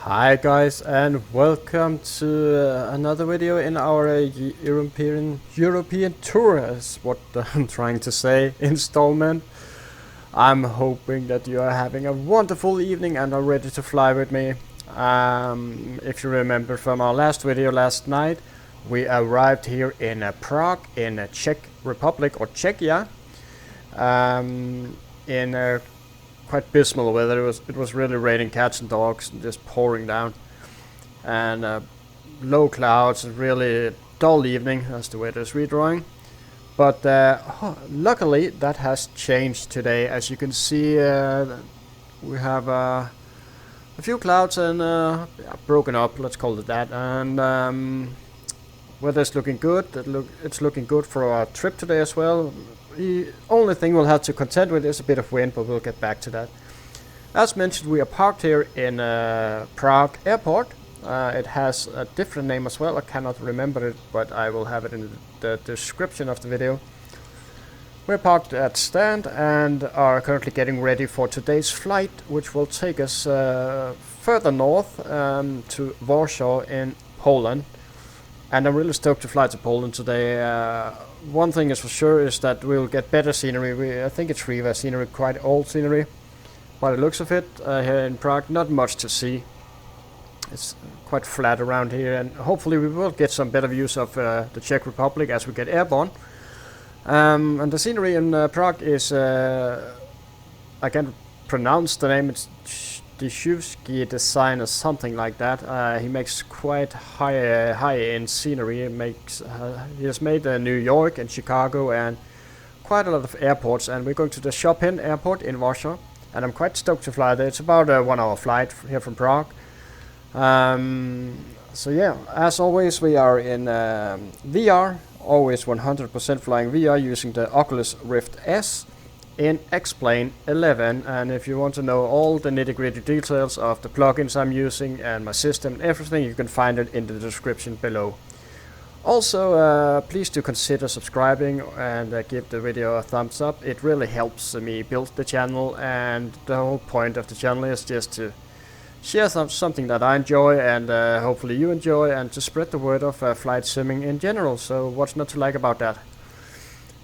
Hi guys, and welcome to another video in our European tour, is what I'm trying to say, installment. I'm hoping that you are having a wonderful evening and are ready to fly with me. If you remember from our last video last night, we arrived here in Prague in Czech Republic, or Czechia, in quite dismal weather. It was really raining cats and dogs and just pouring down, and low clouds, really dull evening. That's the way it is redrawing. But luckily that has changed today. As you can see, we have a few clouds and broken up, let's call it that, and weather's looking good. It's looking good for our trip today as well. The only thing we'll have to contend with is a bit of wind, but we'll get back to that. As mentioned, we are parked here in Prague Airport. It has a different name as well. I cannot remember it, but I will have it in the description of the video. We're parked at stand and are currently getting ready for today's flight, which will take us further north to Warsaw in Poland. And I'm really stoked to fly to Poland today. One thing is for sure is that we'll get better scenery. I think it's Riva scenery, quite old scenery. By the looks of it, here in Prague, not much to see. It's quite flat around here, and hopefully we will get some better views of the Czech Republic as we get airborne. And the scenery in Prague is, I can't pronounce the name, it's Drzewiecki design or something like that. He makes quite high-end scenery. He has made New York and Chicago and quite a lot of airports, and we're going to the Chopin Airport in Warsaw, and I'm quite stoked to fly there. It's about a 1 hour flight here from Prague. So yeah, as always we are in VR, always 100% flying VR using the Oculus Rift S in X-Plane 11, and if you want to know all the nitty-gritty details of the plugins I'm using and my system and everything, you can find it in the description below. Also, please do consider subscribing and give the video a thumbs up. It really helps me build the channel, and the whole point of the channel is just to share something that I enjoy and hopefully you enjoy, and to spread the word of flight simming in general. So what's not to like about that?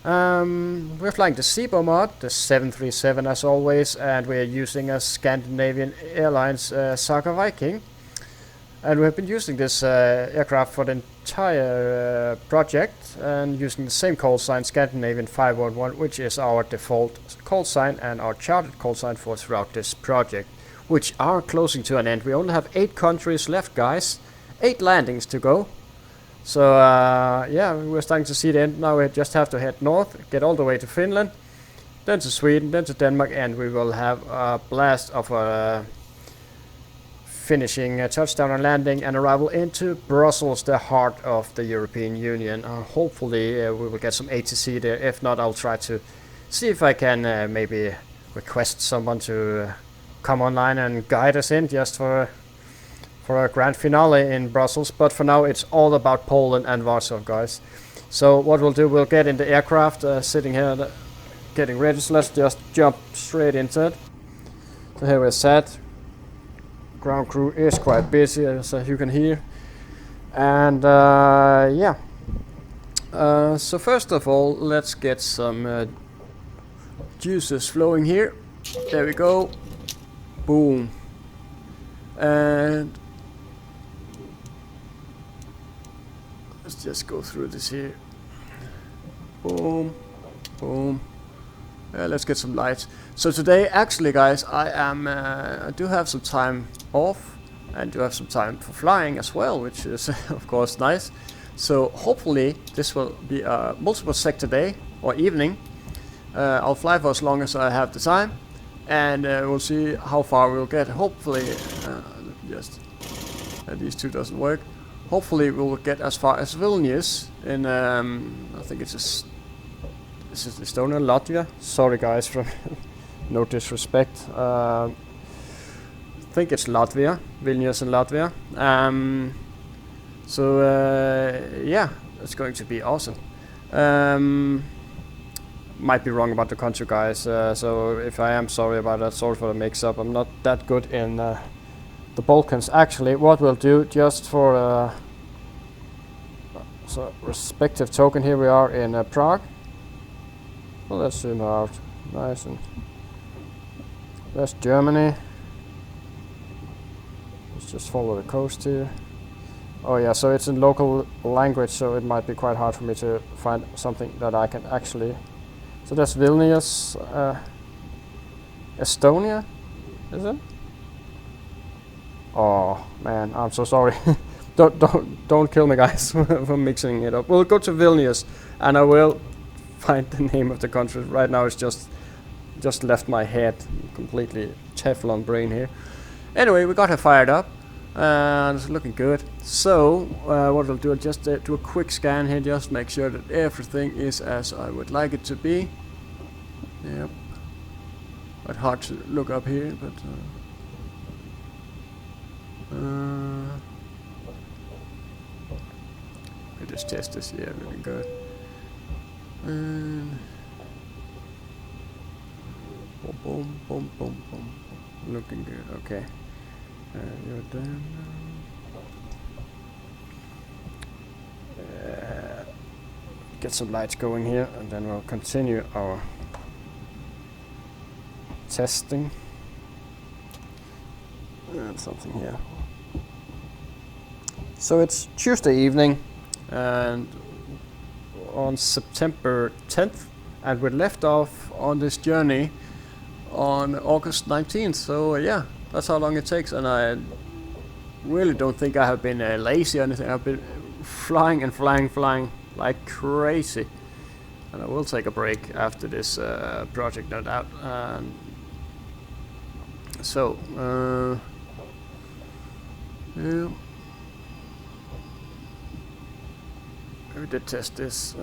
We're flying the SIBO mod, the 737 as always, and we're using a Scandinavian Airlines Saga Viking. And we have been using this aircraft for the entire project, and using the same call sign, Scandinavian 511, which is our default call sign and our chartered call sign for throughout this project, which are closing to an end. We only have 8 countries left, guys, 8 landings to go. So yeah, we're starting to see the end now. We just have to head north, get all the way to Finland, then to Sweden, then to Denmark, and we will have a blast of finishing touchdown and landing and arrival into Brussels, the heart of the European Union. Hopefully we will get some ATC there. If not, I'll try to see if I can maybe request someone to come online and guide us in just for a grand finale in Brussels. But for now it's all about Poland and Warsaw, guys. So what we'll do, we'll get in the aircraft, sitting here getting ready. So let's just jump straight into it. So here we're set. Ground crew is quite busy, as you can hear, and yeah. So first of all, let's get some juices flowing here. There we go. Boom. And let's just go through this here. Boom, boom. Let's get some lights. So today, actually, guys, I do have some time off and do have some time for flying as well, which is of course nice. So hopefully this will be a multiple sector day or evening. I'll fly for as long as I have the time, and we'll see how far we'll get. Hopefully, just these two doesn't work. Hopefully we will get as far as Vilnius in I think it's this is Estonia, Latvia. Sorry guys for no disrespect. I think it's Latvia, Vilnius in Latvia. So yeah, it's going to be awesome. Might be wrong about the country, guys. So if I am, sorry about that. Sorry for the mix-up. I'm not that good in the Balkans. Actually, what we'll do, just for so respective token, here we are in Prague. Well, let's zoom out, nice, and that's Germany. Let's just follow the coast here. Oh yeah, so it's in local language, so it might be quite hard for me to find something that I can actually. So that's Vilnius, Estonia, is it? Oh man, I'm so sorry. don't kill me, guys, for mixing it up. We'll go to Vilnius, and I will find the name of the country. Right now, it's just left my head, completely Teflon brain here. Anyway, we got her fired up, and it's looking good. So what I'll do, I'll just do a quick scan here, just make sure that everything is as I would like it to be. Yep. Quite hard to look up here, but we just test this. Yeah, looking good. And boom, boom, boom, boom, boom. Looking good. Okay. You're done. Get some lights going here, and then we'll continue our testing. And something here. So it's Tuesday evening, and on September 10th, and we left off on this journey on August 19th. So yeah, that's how long it takes, and I really don't think I have been lazy or anything. I've been flying and flying like crazy, and I will take a break after this project, no doubt. So yeah, we did test this.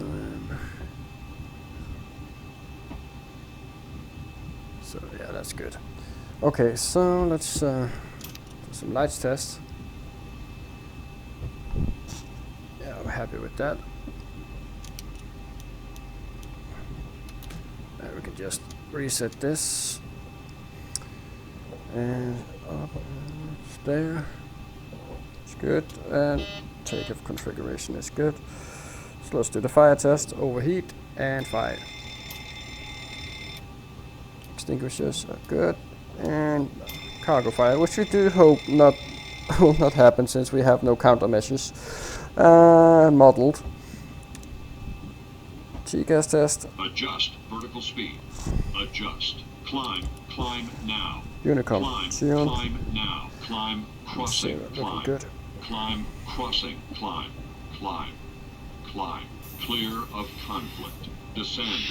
So yeah, that's good. Okay, so let's do some lights test. Yeah, we're happy with that. We can just reset this, and up there. It's good, and takeoff configuration is good. So let's do the fire test. Overheat and fire. Extinguishers are good, and cargo fire, which we do hope will not happen since we have no countermeasures modeled. G-gas test. Adjust vertical speed. Adjust. Climb now. Unicom. Climb now. Climb crossing. Looking good. Climb crossing. Climb. Clear of conflict. Descend.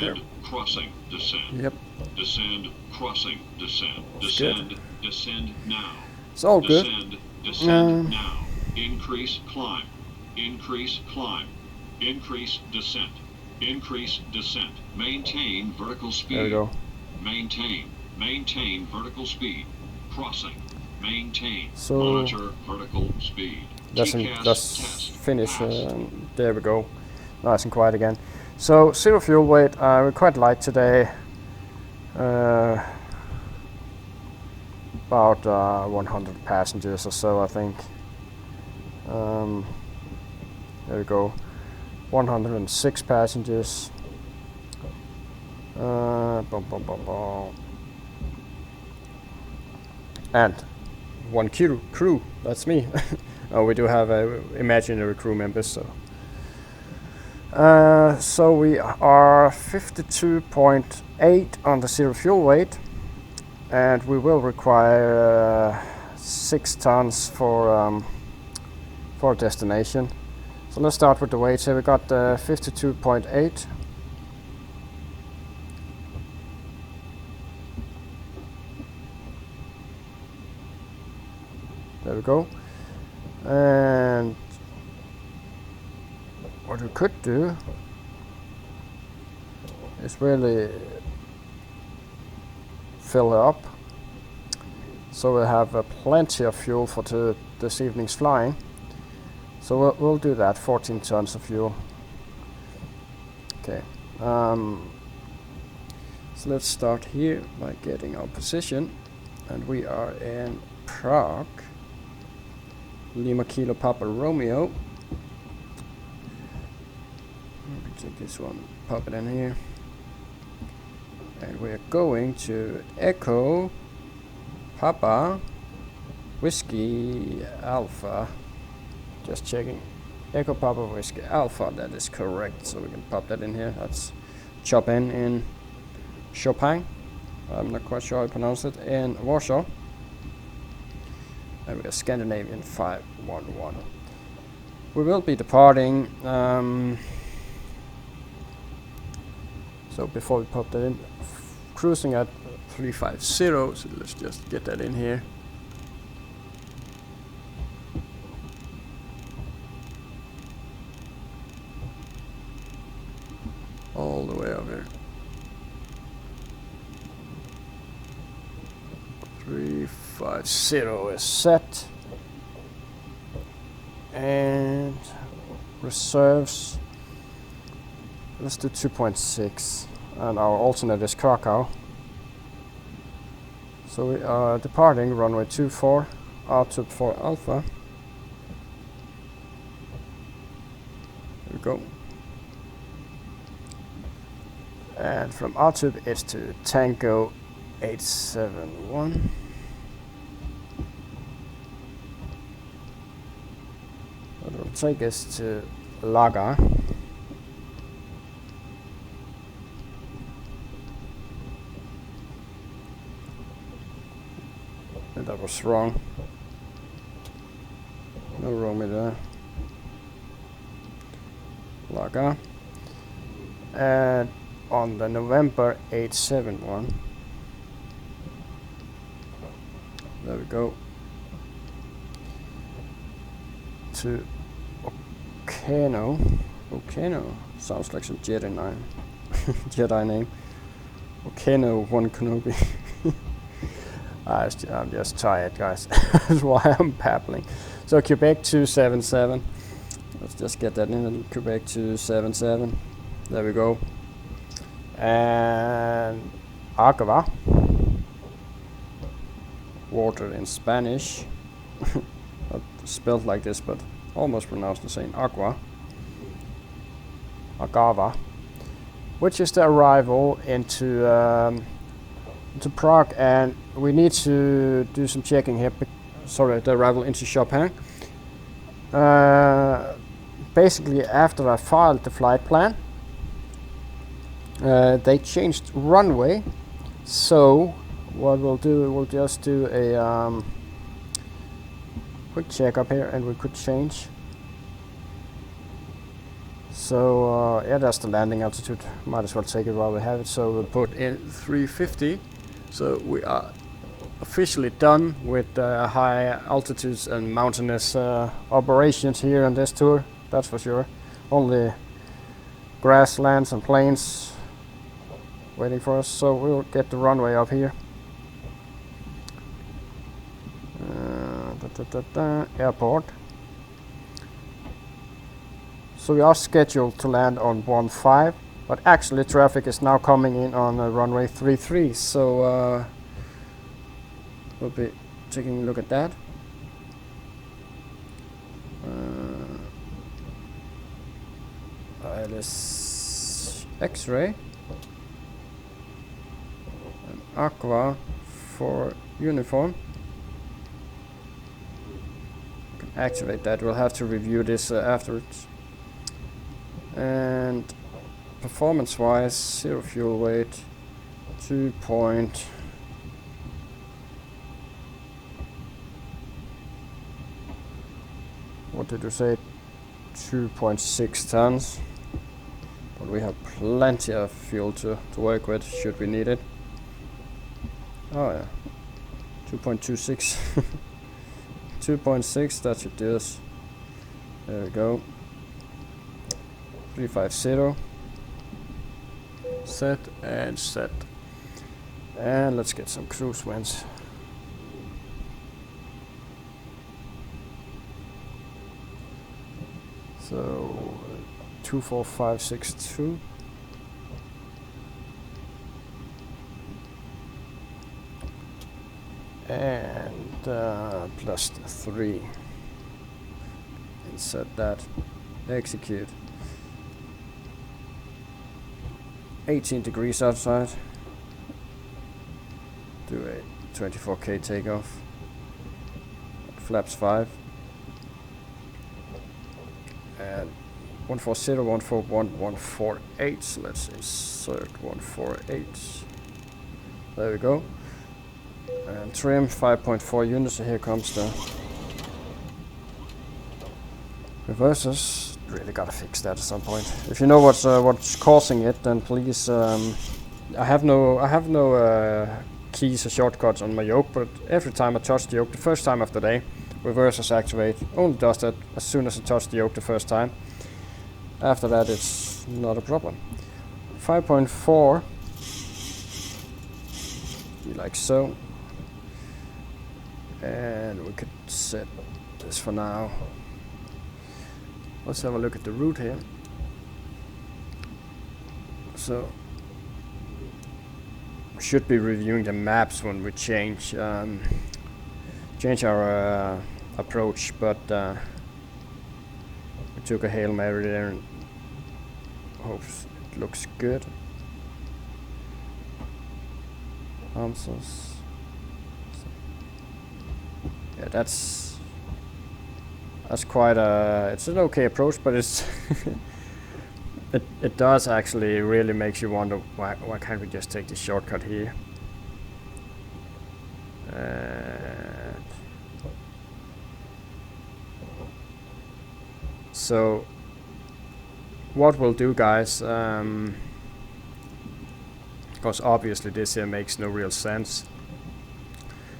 There. Crossing. Descend. Yep. Descend. Crossing. Descend. Good. Descend now. It's all good. Descend now. Increase climb. Increase climb. Increase descent. Increase descent. Maintain vertical speed. There we go. Maintain vertical speed. Crossing. Maintain. So Monitor vertical speed. Let's finish. There we go. Nice and quiet again. So zero fuel weight. We're quite light today. About 100 passengers or so, I think. There we go. 106 passengers. And one crew. That's me. Oh, we do have imaginary crew members. So we are 52.8 on the zero fuel weight, and we will require 6 tons for destination. So let's start with the weight. So we got 52.8. There we go. And what we could do is really fill her up, so we'll have plenty of fuel for this evening's flying. So we'll do that, 14 tons of fuel. Okay, so let's start here by getting our position. And we are in Prague. Lima Kilo Papa Romeo. Let me take this one, pop it in here. And we're going to Echo Papa Whiskey Alpha. Just checking. Echo Papa Whiskey Alpha, that is correct. So we can pop that in here. That's Chopin in Chopin. I'm not quite sure how I pronounce it. In Warsaw. And we are Scandinavian 511. We will be departing. So before we pop that in, cruising at 350. So let's just get that in here. All the way over here. 350 is set. And reserves. Let's do 2.6. And our alternate is Krakow. So we are departing runway 24, R2 for Alpha. There we go. And from R2 it's to Tango 871. That will take us to Laga. And that was wrong. No wrong with that. Laga. And on the November 871. There we go. To Okano. Okano sounds like some Jedi name. Jedi name. Okano One Kenobi. I'm just tired, guys. That's why I'm babbling. So Quebec 277. Let's just get that in. Quebec 277. There we go. And Agua. Water in Spanish. Not spelled like this, but almost pronounced the same. Agua. Agava. Which is the arrival into Prague, and we need to do some checking here. Sorry, the arrival into Chopin. Basically, after I filed the flight plan, they changed runway. So what we'll do, we'll just do a quick check up here, and we could change. So yeah, that's the landing altitude. Might as well take it while we have it. So we'll put in 350. So we are officially done with high altitudes and mountainous operations here on this tour. That's for sure. Only grasslands and plains waiting for us. So we'll get the runway up here. Airport. So we are scheduled to land on 15, but actually traffic is now coming in on runway 33. So we'll be taking a look at that. ILS X-ray and Aqua for uniform. Can activate that. We'll have to review this afterwards. And performance wise, 0 fuel weight, 2 point. What did you say? 2.6 tons. But we have plenty of fuel to work with should we need it. Oh yeah, 2.26. 2.6, that should do us. There we go. 350. Set and set. And let's get some cruise winds. So 24562. and plus 3. Insert that. Execute. 18 degrees outside. Do a 24k takeoff. Flaps 5. And 140, 141, 148. So let's insert 148. There we go. And trim 5.4 units. So here comes the reversers. Really gotta fix that at some point. If you know what's causing it, then please. I have no keys or shortcuts on my yoke, but every time I touch the yoke, the first time of the day, reversers activate. Only does that as soon as I touch the yoke the first time. After that, it's not a problem. 5.4, like so. And we could set this for now. Let's have a look at the route here. So we should be reviewing the maps when we change our approach, but we took a Hail Mary there and hope it looks good. Answers. Yeah, that's quite it's an okay approach, but it's it does actually really makes you wonder why can't we just take the shortcut here. And so what we'll do, guys, because obviously this here makes no real sense.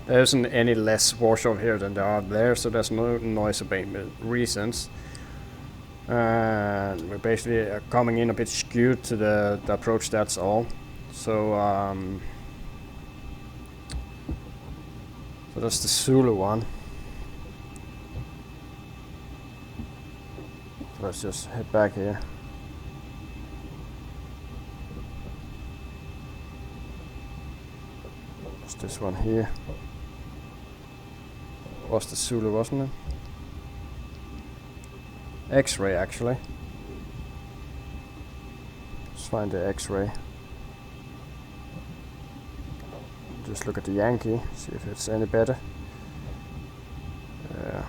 There isn't any less Warsaw here than there are there, so there's no noise abatement reasons. And we're basically coming in a bit skewed to the approach, that's all. So, so that's the Zulu one. So let's just head back here. What's this one here? Was the Zulu, wasn't it? X-ray, actually. Let's find the X-ray. Just look at the Yankee, see if it's any better. Yeah.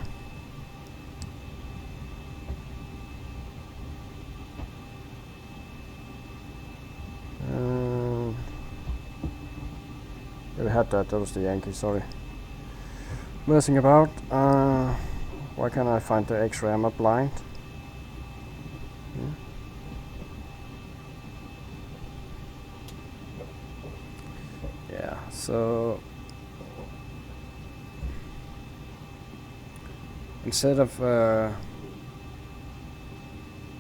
Yeah, we had that. That was the Yankee. Sorry. Messing about. Why can't I find the X-ray? Am I blind? Yeah, so instead of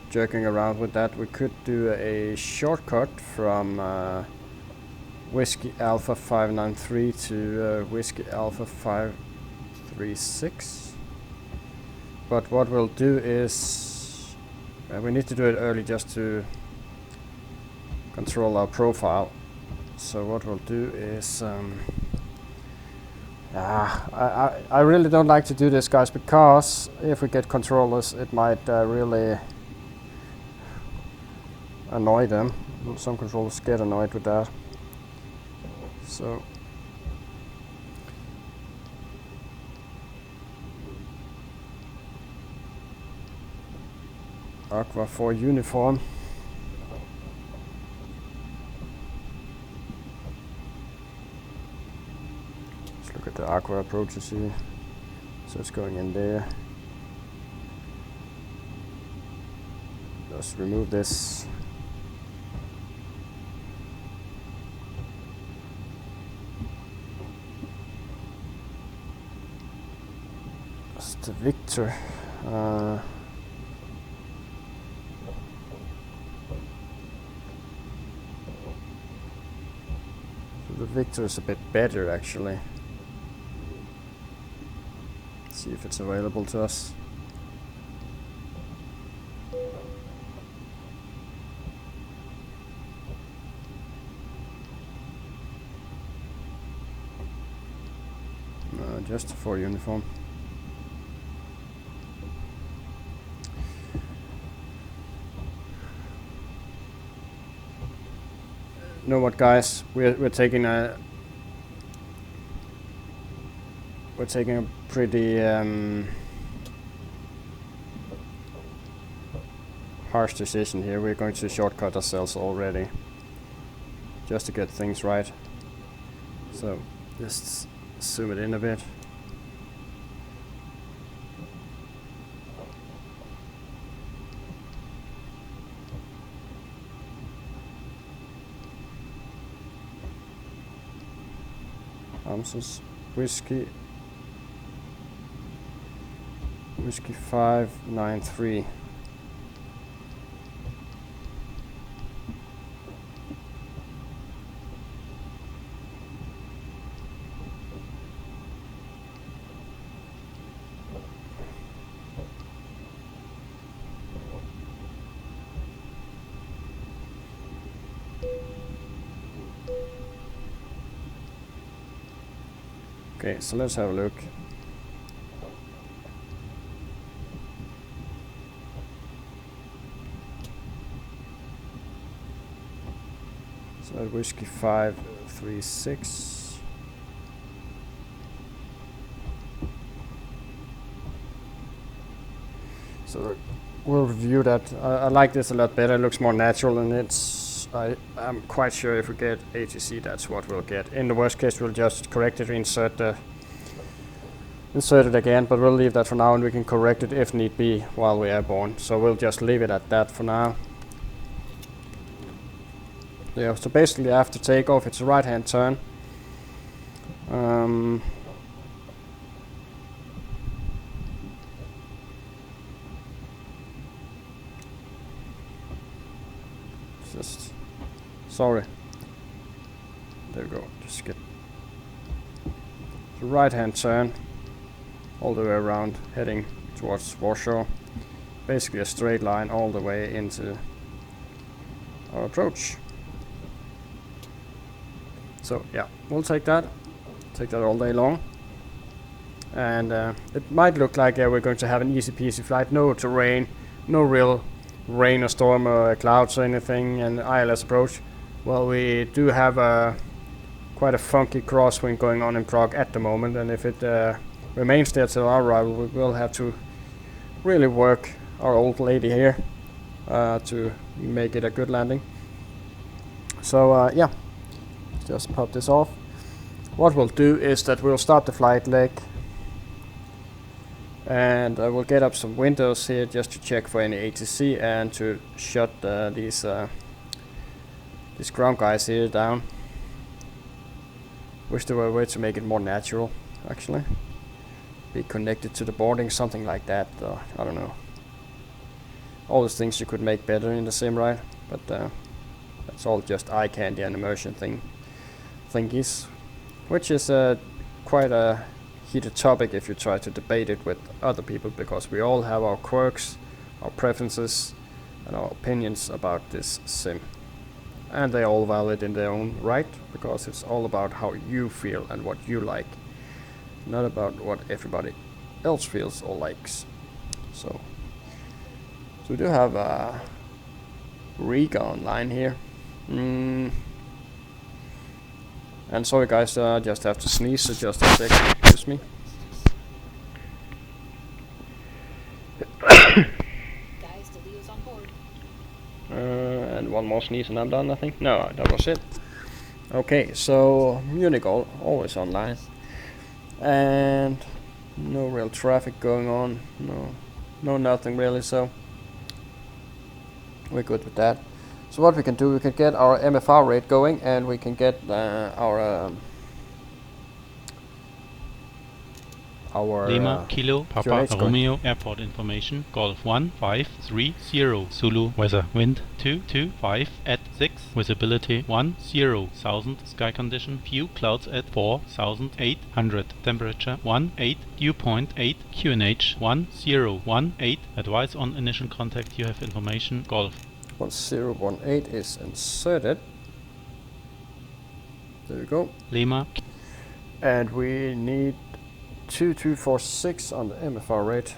jerking around with that, we could do a shortcut from Whiskey Alpha 593 to Whiskey Alpha 536. But what we'll do is we need to do it early just to control our profile. So what we'll do is I really don't like to do this, guys, because if we get controllers, it might really annoy them. Some controllers get annoyed with that. So Aqua 4 uniform. Let's look at the Aqua approaches here. So it's going in there. Let's remove this. That's the Victor. The Victor is a bit better, actually. Let's see if it's available to us. just for uniform. You know what, guys? We're taking a pretty harsh decision here. We're going to shortcut ourselves already, just to get things right. So just zoom it in a bit. Ounces whiskey 593. Okay, so let's have a look. So whiskey 536. So we'll review that. I like this a lot better. It looks more natural, and I'm quite sure if we get ATC, that's what we'll get. In the worst case, we'll just correct it, insert it again, but we'll leave that for now, and we can correct it if need be while we're airborne. So we'll just leave it at that for now. Yeah, so basically after takeoff, it's a right-hand turn. Sorry. There we go. Just get the right-hand turn all the way around, heading towards Warsaw. Basically a straight line all the way into our approach. So yeah, we'll take that all day long. And it might look like we're going to have an easy peasy flight, no terrain, no real rain or storm or clouds or anything, and ILS approach. Well, we do have quite a funky crosswind going on in Prague at the moment, and if it remains there till our arrival, we will have to really work our old lady here to make it a good landing. So yeah, just pop this off. What we'll do is that we'll start the flight leg, and we'll get up some windows here just to check for any ATC and to shut these ground guys here down. Wish there were a way to make it more natural, actually. Be connected to the boarding, something like that. I don't know. All those things you could make better in the sim, right? But that's all just eye candy and immersion thingies, which is quite a heated topic if you try to debate it with other people, because we all have our quirks, our preferences, and our opinions about this sim. And they're all valid in their own right, because it's all about how you feel and what you like, not about what everybody else feels or likes. So we do have Riga online here. And sorry guys, I just have to sneeze, so just a second, excuse me. And one more sneeze and I'm done, I think. No, that was it. Okay, so Munich always online. And no real traffic going on. No nothing really, so we're good with that. So what we can do, we can get our MFR rate going, and we can get our Lima Kilo Papa Romeo Airport information. Golf 1530 Zulu. Weather wind 225 at 6. Visibility 10,000. Sky condition few clouds at 4,800. Temperature 18. Dew point 8. QNH 1018. Advice on initial contact. You have information. Golf 1018 is inserted. There we go. Lima. And we need 2246 on the MFR rate.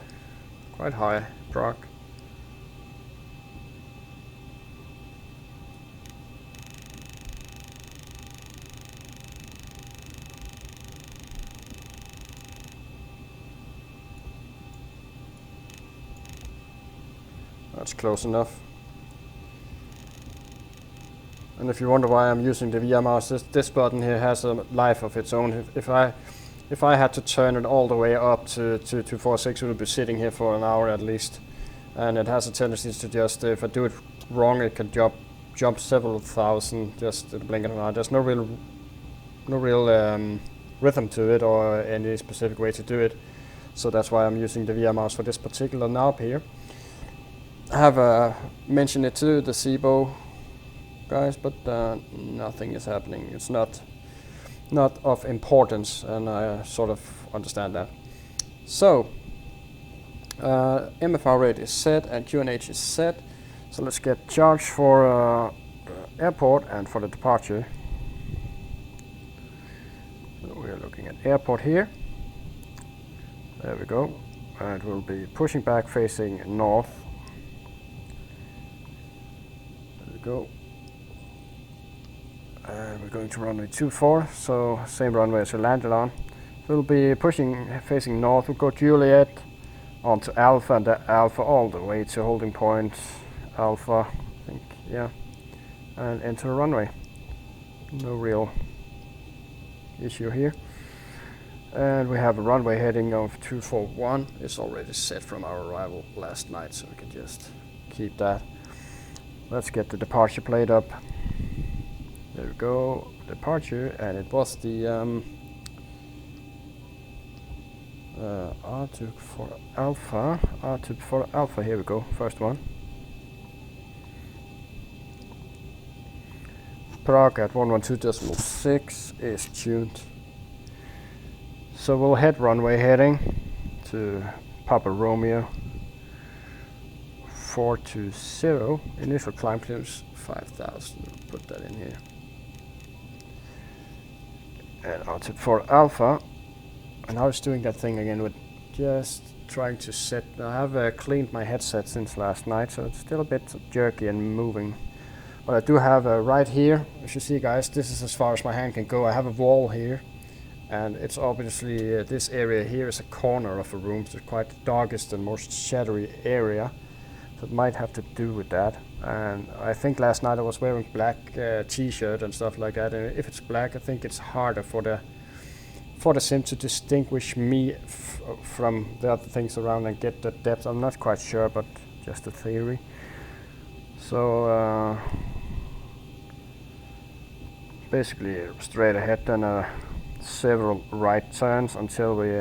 Quite high, Prague. That's close enough. And if you wonder why I'm using the VR mouse, this button here has a life of its own. If I had to turn it all the way up to 246, it would be sitting here for an hour at least. And it has a tendency to just, if I do it wrong, it can jump several thousand just at the blink of an eye. There's no real rhythm to it or any specific way to do it. So that's why I'm using the VR mouse for this particular knob here. I have mentioned it to the SIBO guys, but nothing is happening. It's not of importance, and I sort of understand that. So MFR rate is set and QNH is set. So let's get charged for airport and for the departure. So we are looking at airport here. There we go. And we'll be pushing back facing north. There we go. And we're going to runway 24, so same runway as we landed on. We'll be pushing facing north. We'll go Juliet onto Alpha, and the Alpha all the way to holding point Alpha, I think, yeah, and enter the runway. No real issue here. And we have a runway heading of 241. It's already set from our arrival last night, so we can just keep that. Let's get the departure plate up. There we go, departure, and it was the R2 for Alpha, R2 for Alpha, here we go, first one. Prague at 112.6 is tuned. So we'll head runway heading to Papa Romeo 420, initial climb clearance 5,000, put that in here. And R2 for Alpha, and I was doing that thing again with just trying to set. I have cleaned my headset since last night, so it's still a bit jerky and moving. But I do have right here, as you see guys, this is as far as my hand can go. I have a wall here, and it's obviously this area here is a corner of a room, so it's quite the darkest and most shadowy area. So it might have to do with that. And I think last night I was wearing black t-shirt and stuff like that, and if it's black I think it's harder for the sim to distinguish me from the other things around and get the depth. I'm not quite sure, but just a theory. So basically straight ahead, then several right turns until we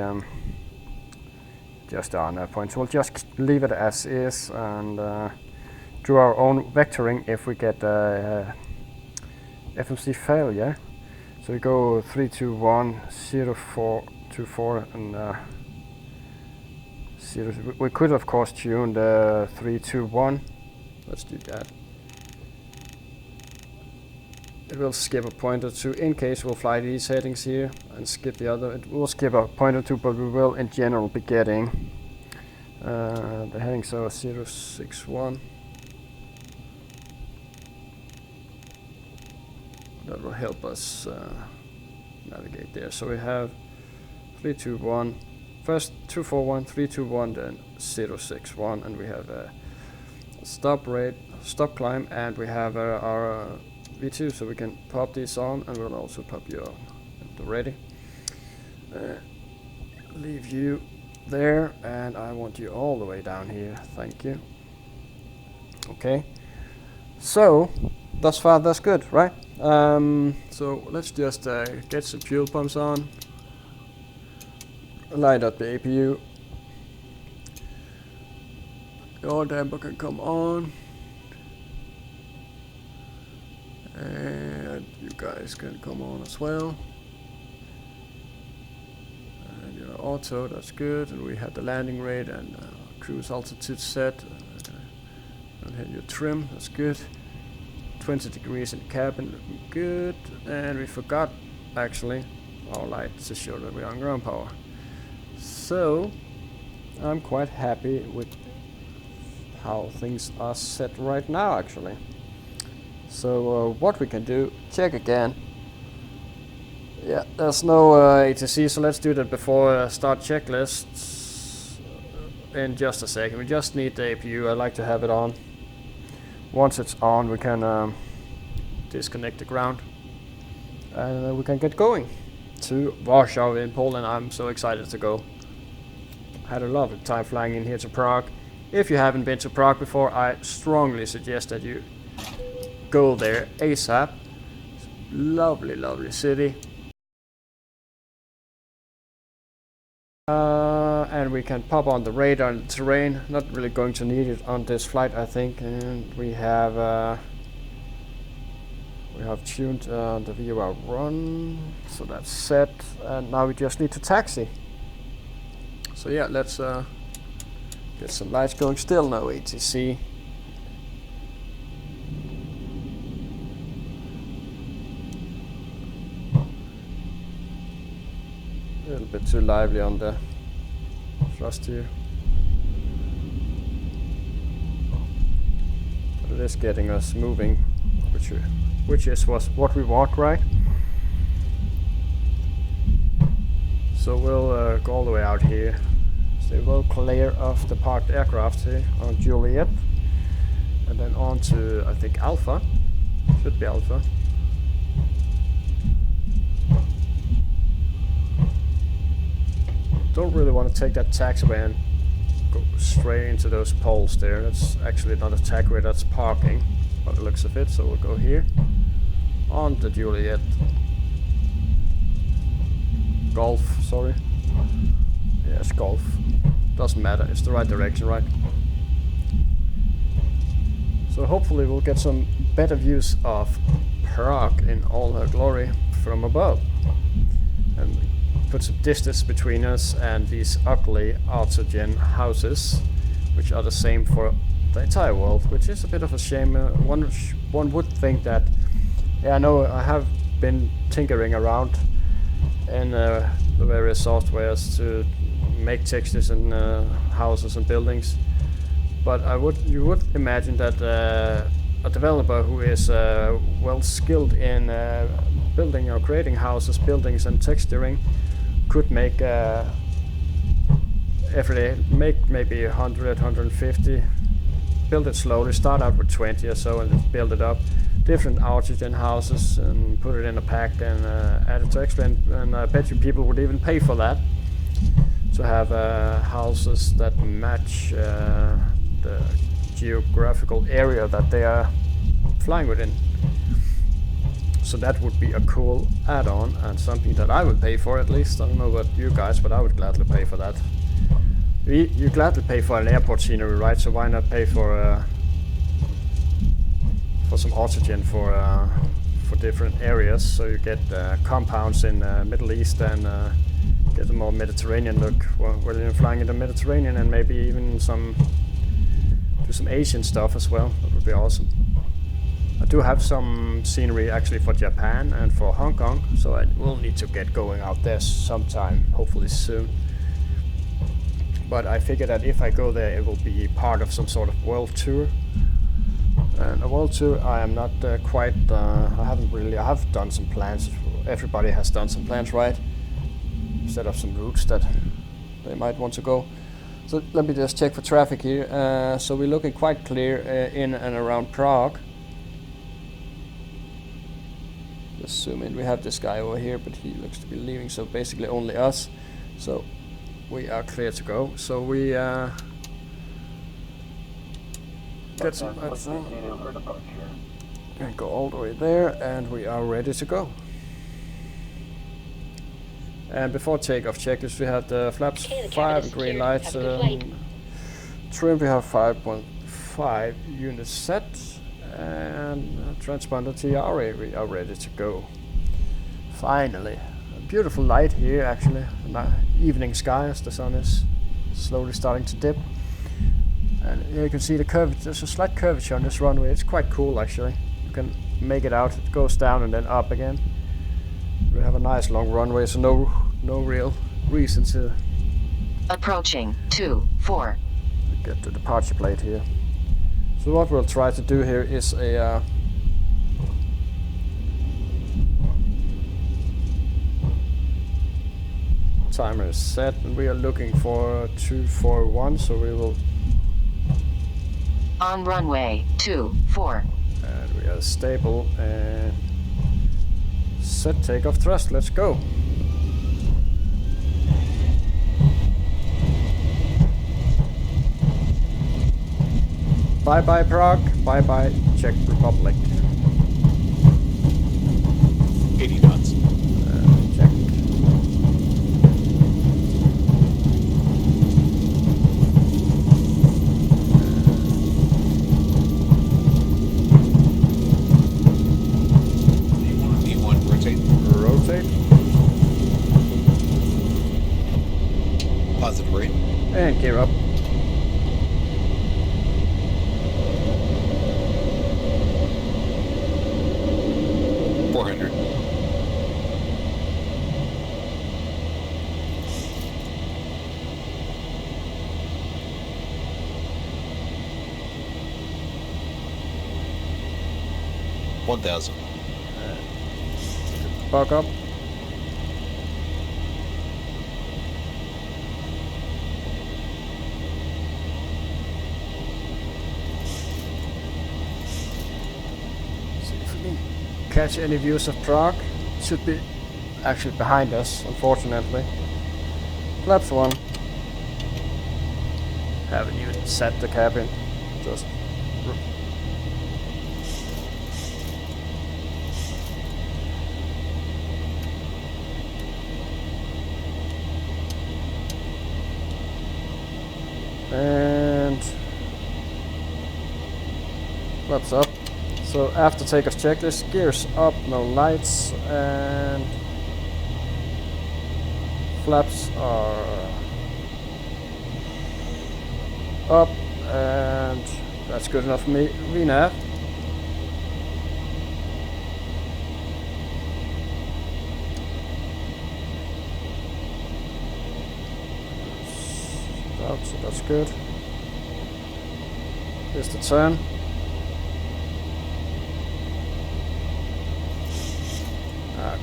just are on that point. So we'll just leave it as is and do our own vectoring if we get FMC failure. So we go 321 0424 and 0. We could of course tune the 321. Let's do that. It will skip a point or two. In case we'll fly these headings here and skip the other. It will skip a point or two, but we will in general be getting the headings are 061. That will help us navigate there. So we have 321, first 241, 321, then 061, and we have a stop rate, stop climb, and we have our V2, so we can pop these on, and we'll also pop you on at the ready. Leave you there, and I want you all the way down here. Thank you. Okay, so thus far that's good, right? So let's just get some fuel pumps on, light up the APU. Your damper can come on, and you guys can come on as well. And your auto, that's good. And we have the landing rate and cruise altitude set. And then your trim, that's good. 20 degrees in the cabin, looking good. And we forgot actually our light to show that we're on ground power. So I'm quite happy with how things are set right now, actually. So what we can do, check again. Yeah, there's no ATC, so let's do that before start checklists in just a second. We just need the APU. I like to have it on. Once it's on, we can disconnect the ground and we can get going to Warsaw in Poland. I'm so excited to go. Had a lovely time flying in here to Prague. If you haven't been to Prague before, I strongly suggest that you go there ASAP. Lovely, lovely city. And we can pop on the radar and the terrain. Not really going to need it on this flight, I think. And we have tuned the VOR run, so that's set. And now we just need to taxi. So yeah, let's get some lights going. Still no ATC. A little bit too lively on the thrust here. But it is getting us moving, which is what we want, right? So we'll go all the way out here. Stay well clear of the parked aircraft here on Juliet. And then on to, I think, Alpha. Should be Alpha. Don't really want to take that taxiway and go straight into those poles there. That's actually not a taxiway, that's parking by the looks of it. So we'll go here on the Juliet Golf, sorry. Yes, Golf. Doesn't matter, it's the right direction, right? So hopefully we'll get some better views of Prague in all her glory from above. And put some distance between us and these ugly autogen houses, which are the same for the entire world, which is a bit of a shame. One would think that, yeah, I know I have been tinkering around in the various softwares to make textures in houses and buildings, but you would imagine that a developer who is well skilled in building or creating houses, buildings and texturing could make every day, make maybe 100, 150, build it slowly, start out with 20 or so and just build it up. Different autogen houses and put it in a pack and add it to Explain, and I bet you people would even pay for that, to have houses that match the geographical area that they are flying within. So that would be a cool add-on and something that I would pay for, at least. I don't know about you guys, but I would gladly pay for that. You gladly pay for an airport scenery, right? So why not pay for some autogen for different areas, so you get compounds in Middle East and get a more Mediterranean look while you're flying in the Mediterranean, and maybe even do some Asian stuff as well. That would be awesome. I do have some scenery actually for Japan and for Hong Kong, so I will need to get going out there sometime, hopefully soon. But I figure that if I go there, it will be part of some sort of world tour. And a world tour, I am not quite. I have done some plans. Everybody has done some plans, right? Set up some routes that they might want to go. So let me just check for traffic here. So we're looking quite clear in and around Prague. Just zoom in. We have this guy over here, but he looks to be leaving. So basically only us. So we are clear to go. So we get some and go all the way there, and we are ready to go. And before takeoff checklist, we have the flaps 5 green lights. Trim we have 5.5 units set, and transponder TRA we are ready to go. Finally, a beautiful light here actually. Evening sky as the sun is slowly starting to dip. And here you can see the curve. There's a slight curvature on this runway. It's quite cool actually. You can make it out. It goes down and then up again. We have a nice long runway, so no real reason to Approaching 2-4. Get the departure plate here. So what we'll try to do here is a timer is set, and we are looking for 241, so we will. On runway 24. And we are stable and set takeoff thrust. Let's go. Bye bye Prague, bye bye Czech Republic. 80 knots. Check. E1, rotate. Rotate. Positive rate. And gear up. $1,000. Buck up. See if we can catch any views of Prague. Should be actually behind us, unfortunately. Flaps 1. Haven't even set the cabin. Just and flaps up. So after takeoff checklist, gears up, no lights, and flaps are up, and that's good enough for me. VNAV. So that's good. Here's the turn.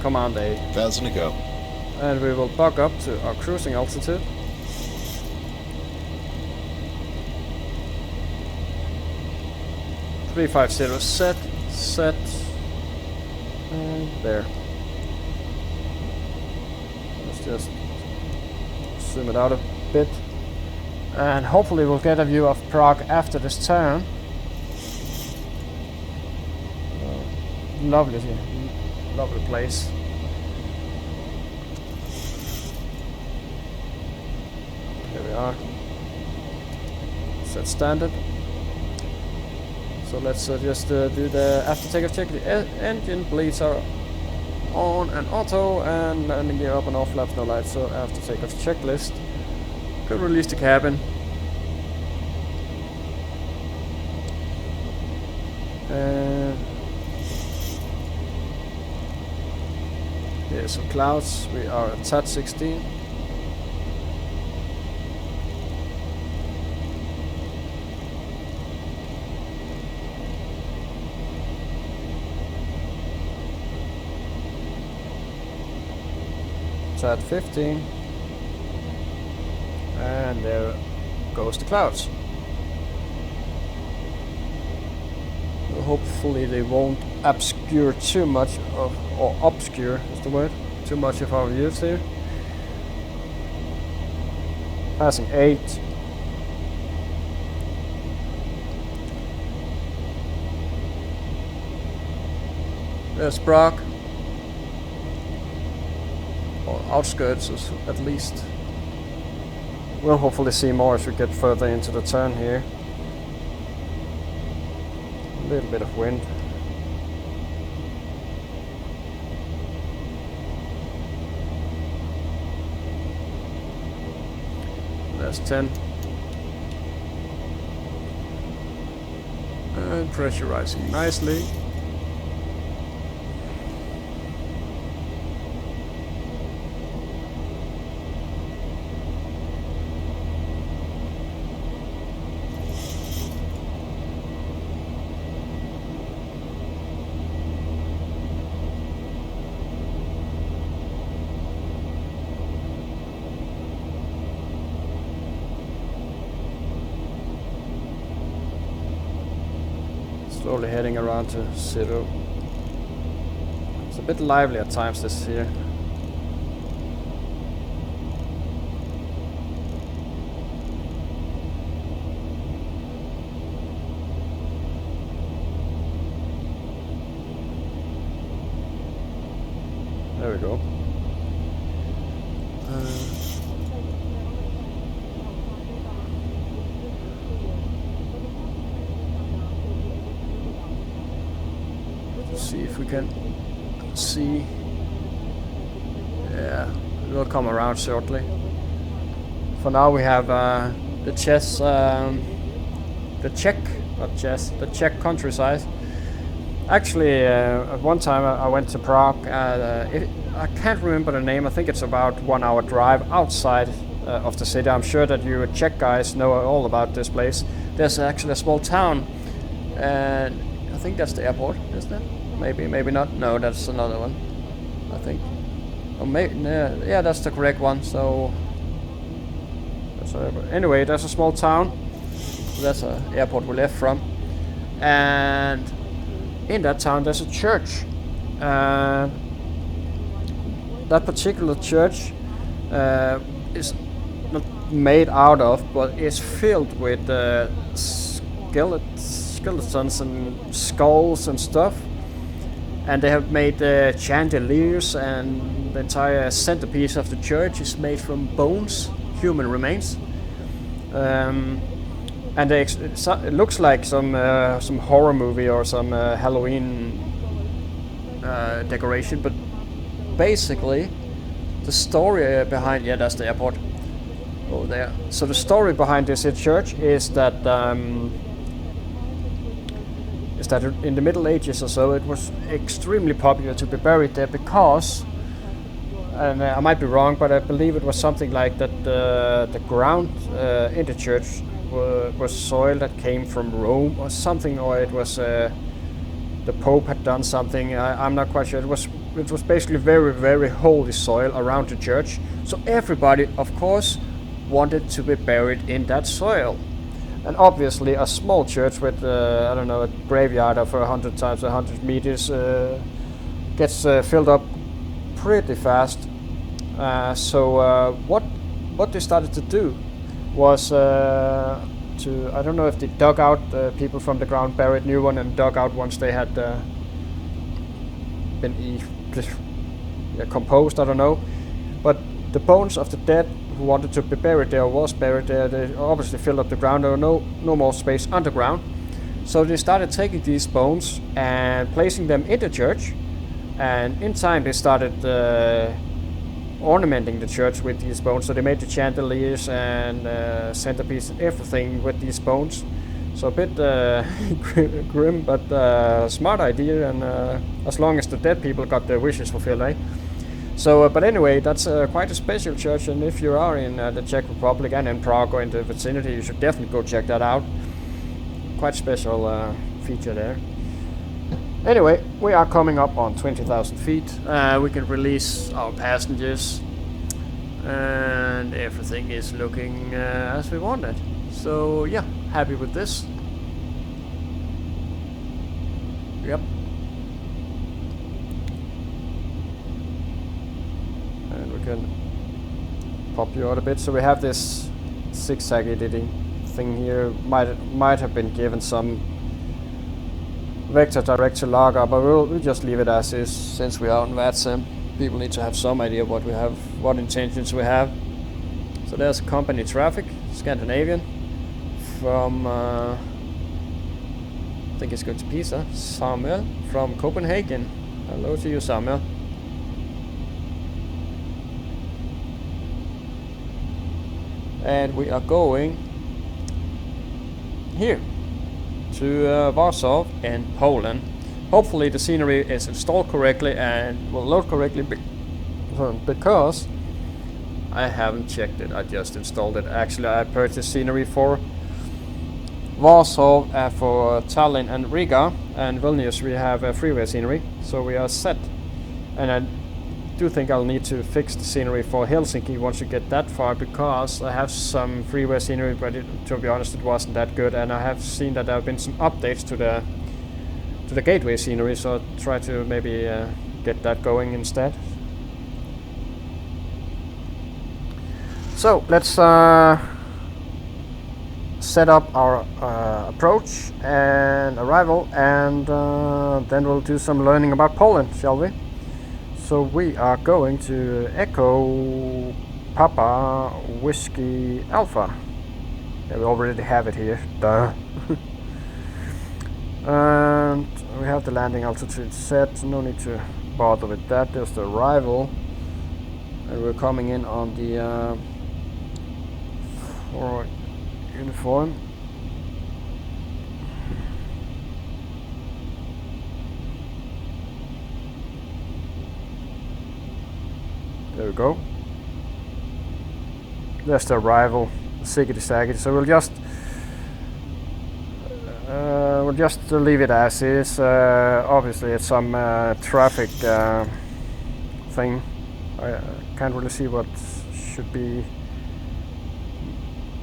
Command A. 1,000 to go. And we will buck up to our cruising altitude. .350 set, and there. Let's just zoom it out a bit. And hopefully we'll get a view of Prague after this turn. Lovely place. Here we are. Set standard. So let's just do the after takeoff check. The engine bleeds are on and auto, and landing gear up and off, flaps no lights. So after takeoff checklist. Could release the cabin. And here's some clouds. We are at TAT 16. TAT 15. And there goes the clouds. Hopefully they won't obscure too much of, or obscure is the word, too much of our views here. Passing 8. There's Prague. Or outskirts at least. We'll hopefully see more as we get further into the turn here. A little bit of wind. There's 10. And pressure rising nicely. Slowly heading around to 0. It's a bit lively at times this here. There we go. See if we can see. Yeah, it will come around shortly. For now, we have the Czech countryside. Actually, at one time I went to Prague. I can't remember the name. I think it's about 1 hour drive outside of the city. I'm sure that you Czech guys know all about this place. There's actually a small town, and I think that's the airport, isn't it? Maybe not. No, that's another one, I think. Or maybe, yeah, that's the correct one. So, anyway, there's a small town. That's an airport we left from, and in that town there's a church. That particular church is not made out of, but is filled with skeletons and skulls and stuff. And they have made chandeliers, and the entire centerpiece of the church is made from bones, human remains. And it looks like some horror movie or some Halloween decoration, but basically the story behind, yeah, that's the airport over there. So the story behind this church is that in the Middle Ages or so, it was extremely popular to be buried there because, and I might be wrong, but I believe it was something like that the ground in the church was soil that came from Rome or something, or it was the Pope had done something. I'm not quite sure. It was basically very, very holy soil around the church. So everybody, of course, wanted to be buried in that soil. And obviously a small church with, I don't know, a graveyard of 100 times 100 meters gets filled up pretty fast. So what they started to do was I don't know if they dug out people from the ground, buried new one, and dug out once they had been composed, I don't know. But the bones of the dead who wanted to be buried there, was buried there, they obviously filled up the ground. There were no more space underground. So they started taking these bones and placing them in the church, and in time they started ornamenting the church with these bones. So they made the chandeliers and centerpiece and everything with these bones. So a bit grim, but smart idea, and as long as the dead people got their wishes fulfilled, eh? So, but anyway, that's quite a special church, and if you are in the Czech Republic and in Prague or in the vicinity, you should definitely go check that out. Quite special feature there. Anyway, we are coming up on 20,000 feet. We can release our passengers, and everything is looking as we wanted. So yeah, happy with this. Yep. And we can pop you out a bit. So we have this zigzag editing thing here. Might have been given some vector direct to logger, but we'll just leave it as is since we are on VATSIM. People need to have some idea what we have, what intentions we have. So there's company traffic, Scandinavian, from I think it's going to Pisa. Samuel from Copenhagen. Hello to you, Samuel. And we are going here to Warsaw in Poland. Hopefully the scenery is installed correctly and will load correctly because I haven't checked it. I just installed it. Actually, I purchased scenery for Warsaw, for Tallinn and Riga, and Vilnius we have freeway scenery, so we are set. And I do think I'll need to fix the scenery for Helsinki once you get that far, because I have some freeway scenery, but to be honest it wasn't that good, and I have seen that there have been some updates to the to the gateway scenery, so I'll try to maybe get that going instead. So let's set up our approach and arrival, and then we'll do some learning about Poland, shall we? So we are going to Echo Papa Whiskey Alpha. Yeah, we already have it here, duh. And we have the landing altitude set, no need to bother with that. There's the arrival, and we're coming in on the forward uniform. There we go. There's the arrival, siggity saggity. So we'll just leave it as is. Obviously, it's some traffic thing. I can't really see what should be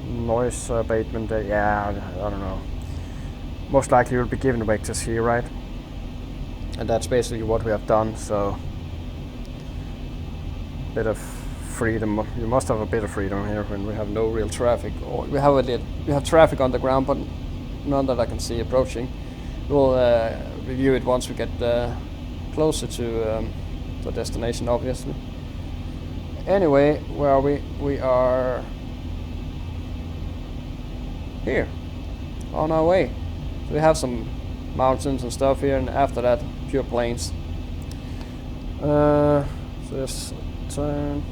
noise abatement. Yeah, I don't know. Most likely we'll be given vectors here, right? And that's basically what we have done. So, bit of freedom. You must have a bit of freedom here when we have no real traffic, or we have traffic on the ground, but none that I can see approaching. We'll review it once we get closer to the destination, obviously. Anyway, where are we? We are here, on our way. So we have some mountains and stuff here, and after that, pure plains. So just turn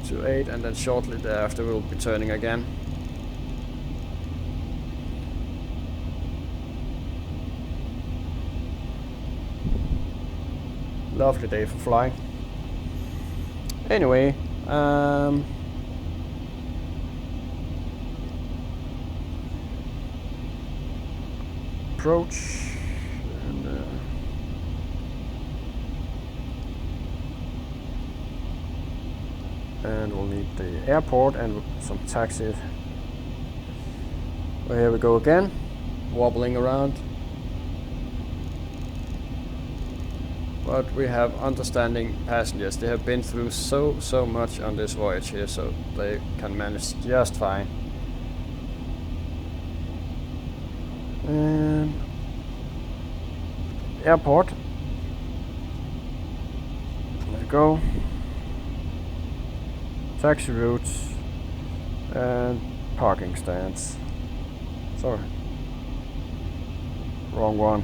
to 8, and then shortly thereafter we'll be turning again. Lovely day for flying. Anyway, approach, and we'll need the airport and some taxis. Well, here we go again, wobbling around. But we have understanding passengers. They have been through so much on this voyage here, so they can manage just fine. And airport. There we go. Taxi routes and parking stands. Sorry, wrong one.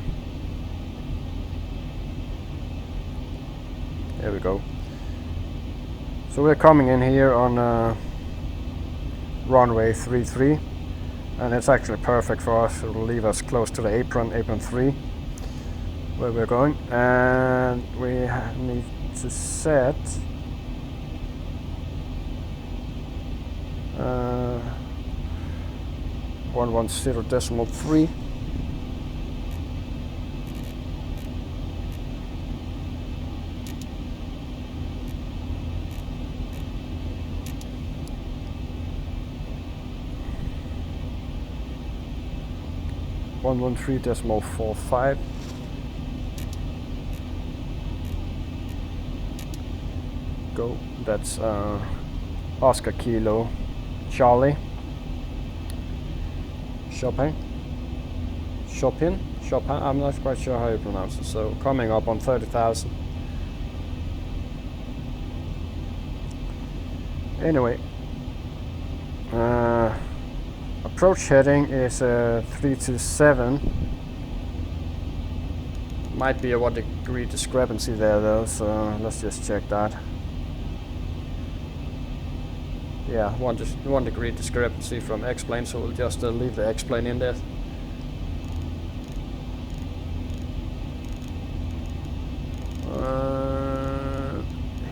There we go. So we're coming in here on runway 33, and it's actually perfect for us. It will leave us close to the apron 3, where we're going, and we need to set 110.3. .45. Go. That's Oscar Kilo Charlie Chopin. I'm not quite sure how you pronounce it. So coming up on 30,000. Anyway, approach heading is 327. Might be a 1 degree discrepancy there though, so let's just check that. Yeah, one degree discrepancy from X-plane, so we'll just leave the X-plane in there.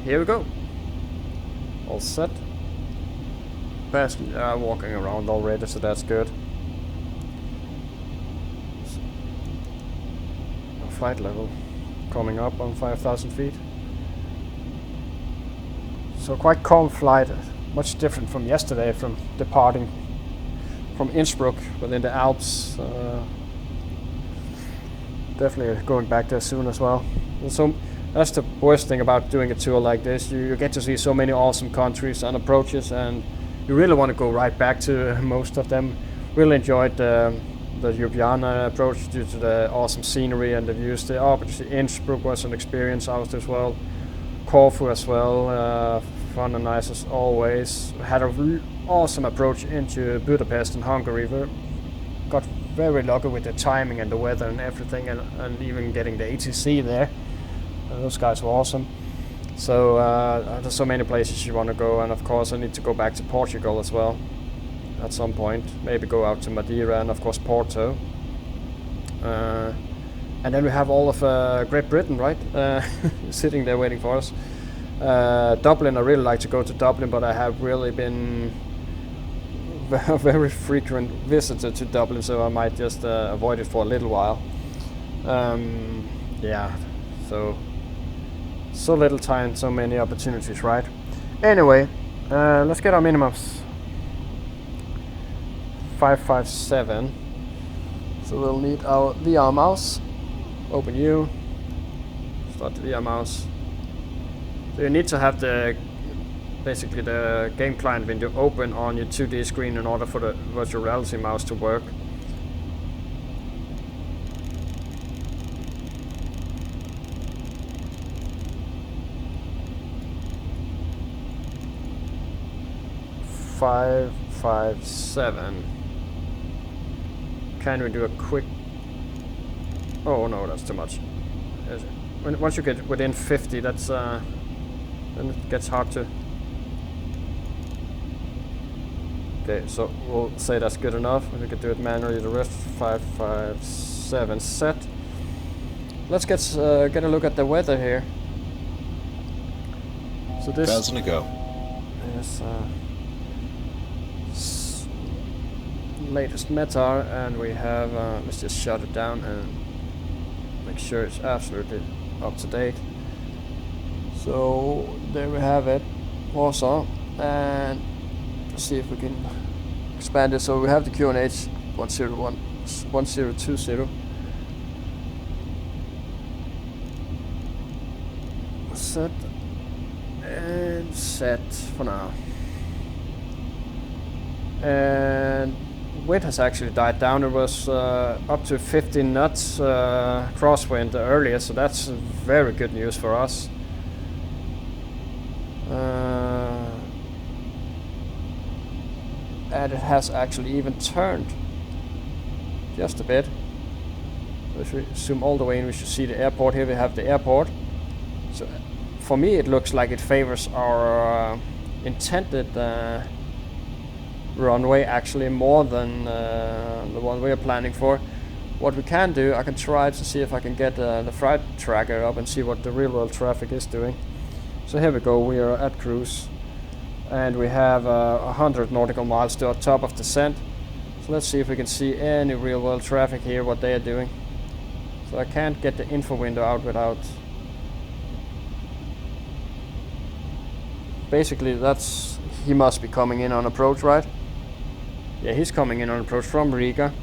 Here we go. All set. Passengers are walking around already, so that's good. Flight level coming up on 5,000 feet. So quite calm flight, much different from yesterday, from departing from Innsbruck within the Alps. Definitely going back there soon as well. And so that's the worst thing about doing a tour like this. You get to see so many awesome countries and approaches, and you really want to go right back to most of them. Really enjoyed the Ljubljana approach due to the awesome scenery and the views there. Obviously Innsbruck was an experience out as well. Corfu as well, fun and nice as always. Had a awesome approach into Budapest and Hungary. Got very lucky with the timing and the weather and everything, and even getting the ATC there. Those guys were awesome. So there's so many places you want to go, and of course I need to go back to Portugal as well at some point. Maybe go out to Madeira and of course Porto. And then we have all of Great Britain, right? Sitting there waiting for us. Dublin, I really like to go to Dublin, but I have really been a very frequent visitor to Dublin, so I might just avoid it for a little while. Yeah, so little time, so many opportunities, right? Anyway, let's get our minimums. 557. So we'll need our VR mouse. Open you. Start the VR mouse. So you need to have basically the game client window open on your 2D screen in order for the virtual reality mouse to work. Five, 7. Can we do a quick? Oh no, that's too much. Once you get within 50, that's then it gets hard to. Okay, so we'll say that's good enough. We could do it manually. The rest 557 set. Let's get a look at the weather here. So this 1,000 to go. Yes. Latest METAR, and we have let's just shut it down and make sure it's absolutely up to date. So there we have it, Warsaw, and let's see if we can expand it. So we have the QNH 1020. Set and set for now. And wind has actually died down. It was up to 15 knots crosswind earlier, so that's very good news for us. And it has actually even turned just a bit. So if we zoom all the way in, we should see the airport. Here we have the airport. So for me it looks like it favors our intended runway actually more than the one we are planning for. What we can do, I can try to see if I can get the flight tracker up and see what the real world traffic is doing. So here we go, we are at cruise and we have 100 nautical miles to our top of descent. So let's see if we can see any real world traffic here, what they are doing. So I can't get the info window out without. Basically that's, he must be coming in on approach, right? Yeah, he's coming in on approach from Riga,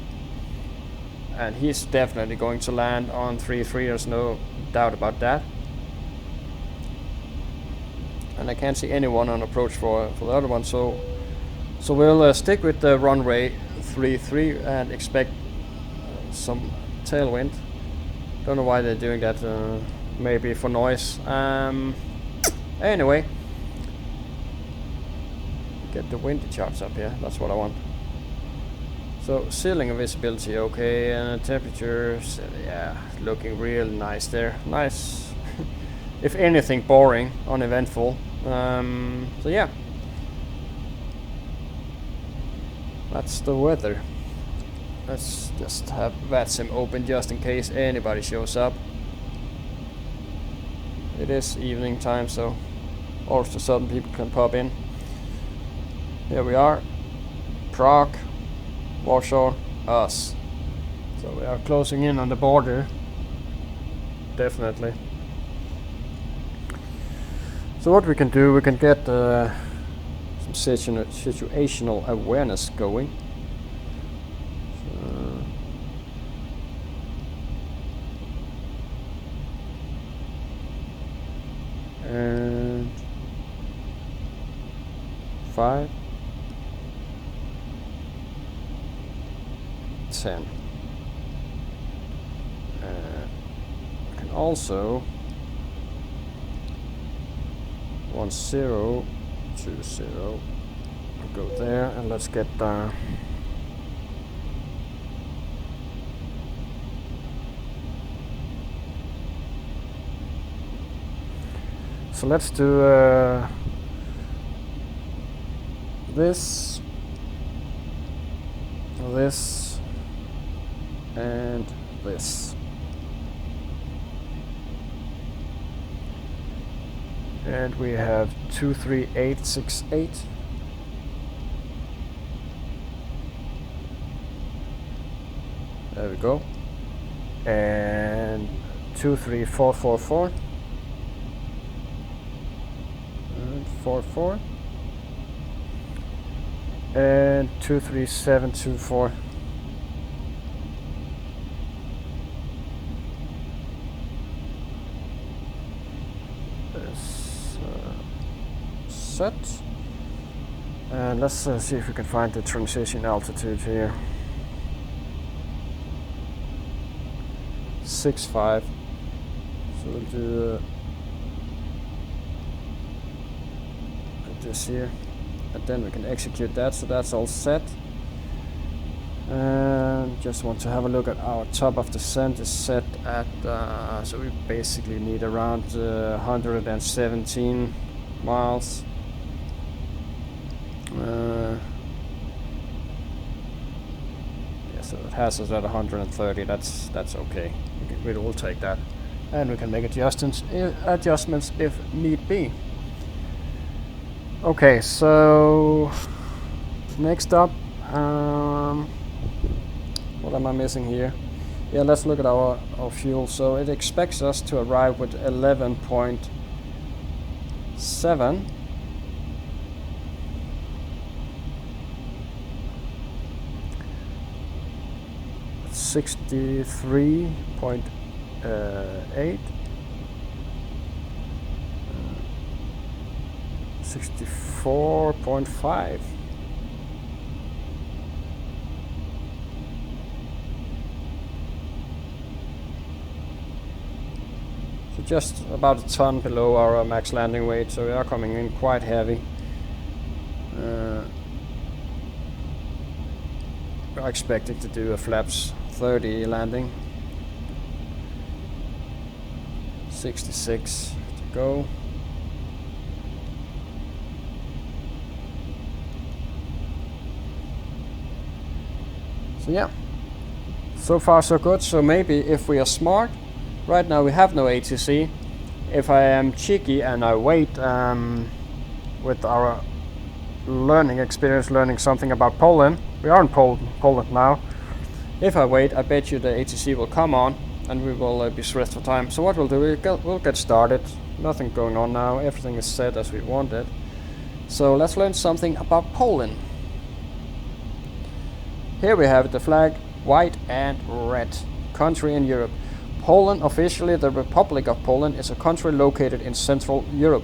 and he's definitely going to land on 3-3, there's no doubt about that. And I can't see anyone on approach for the other one, so we'll stick with the runway 3-3 and expect some tailwind. Don't know why they're doing that, maybe for noise. Anyway, get the windy charts up here, that's what I want. So ceiling and visibility okay, and temperatures, yeah, looking real nice there. Nice, if anything boring, uneventful. So yeah, that's the weather. Let's just have VATSIM open just in case anybody shows up. It is evening time, so all of a sudden people can pop in. Here we are, Prague, Warsaw, us. So we are closing in on the border, definitely. So what we can do, we can get some situational awareness going. and 5, 10. We can also 1 0 2 0 go there, and let's get so let's do this, this, and this. And we have 23868. There we go. And 23444. And 44. And 23724. Set. And let's see if we can find the transition altitude here. 6.5. So we'll do this here, and then we can execute that. So that's all set. And just want to have a look at our top of descent is set at so we basically need around 117 miles. Yeah, so it has us at 130. That's okay. We will take that, and we can make adjustments if need be. Okay, so next up, what am I missing here? Yeah, let's look at our fuel. So it expects us to arrive with 11.7. $63.8. 64.5. So just about a ton below our max landing weight, so we are coming in quite heavy. We are expecting to do a flaps 30 landing. 66 to go. So yeah, so far so good. So maybe if we are smart, right now we have no ATC. If I am cheeky and I wait with our learning experience, learning something about Poland, we are in Poland now. If I wait, I bet you the ATC will come on and we will be stressed for time. So what we'll do, we'll get started. Nothing going on now, everything is set as we wanted. So let's learn something about Poland. Here we have the flag, white and red. Country in Europe. Poland, officially the Republic of Poland, is a country located in Central Europe.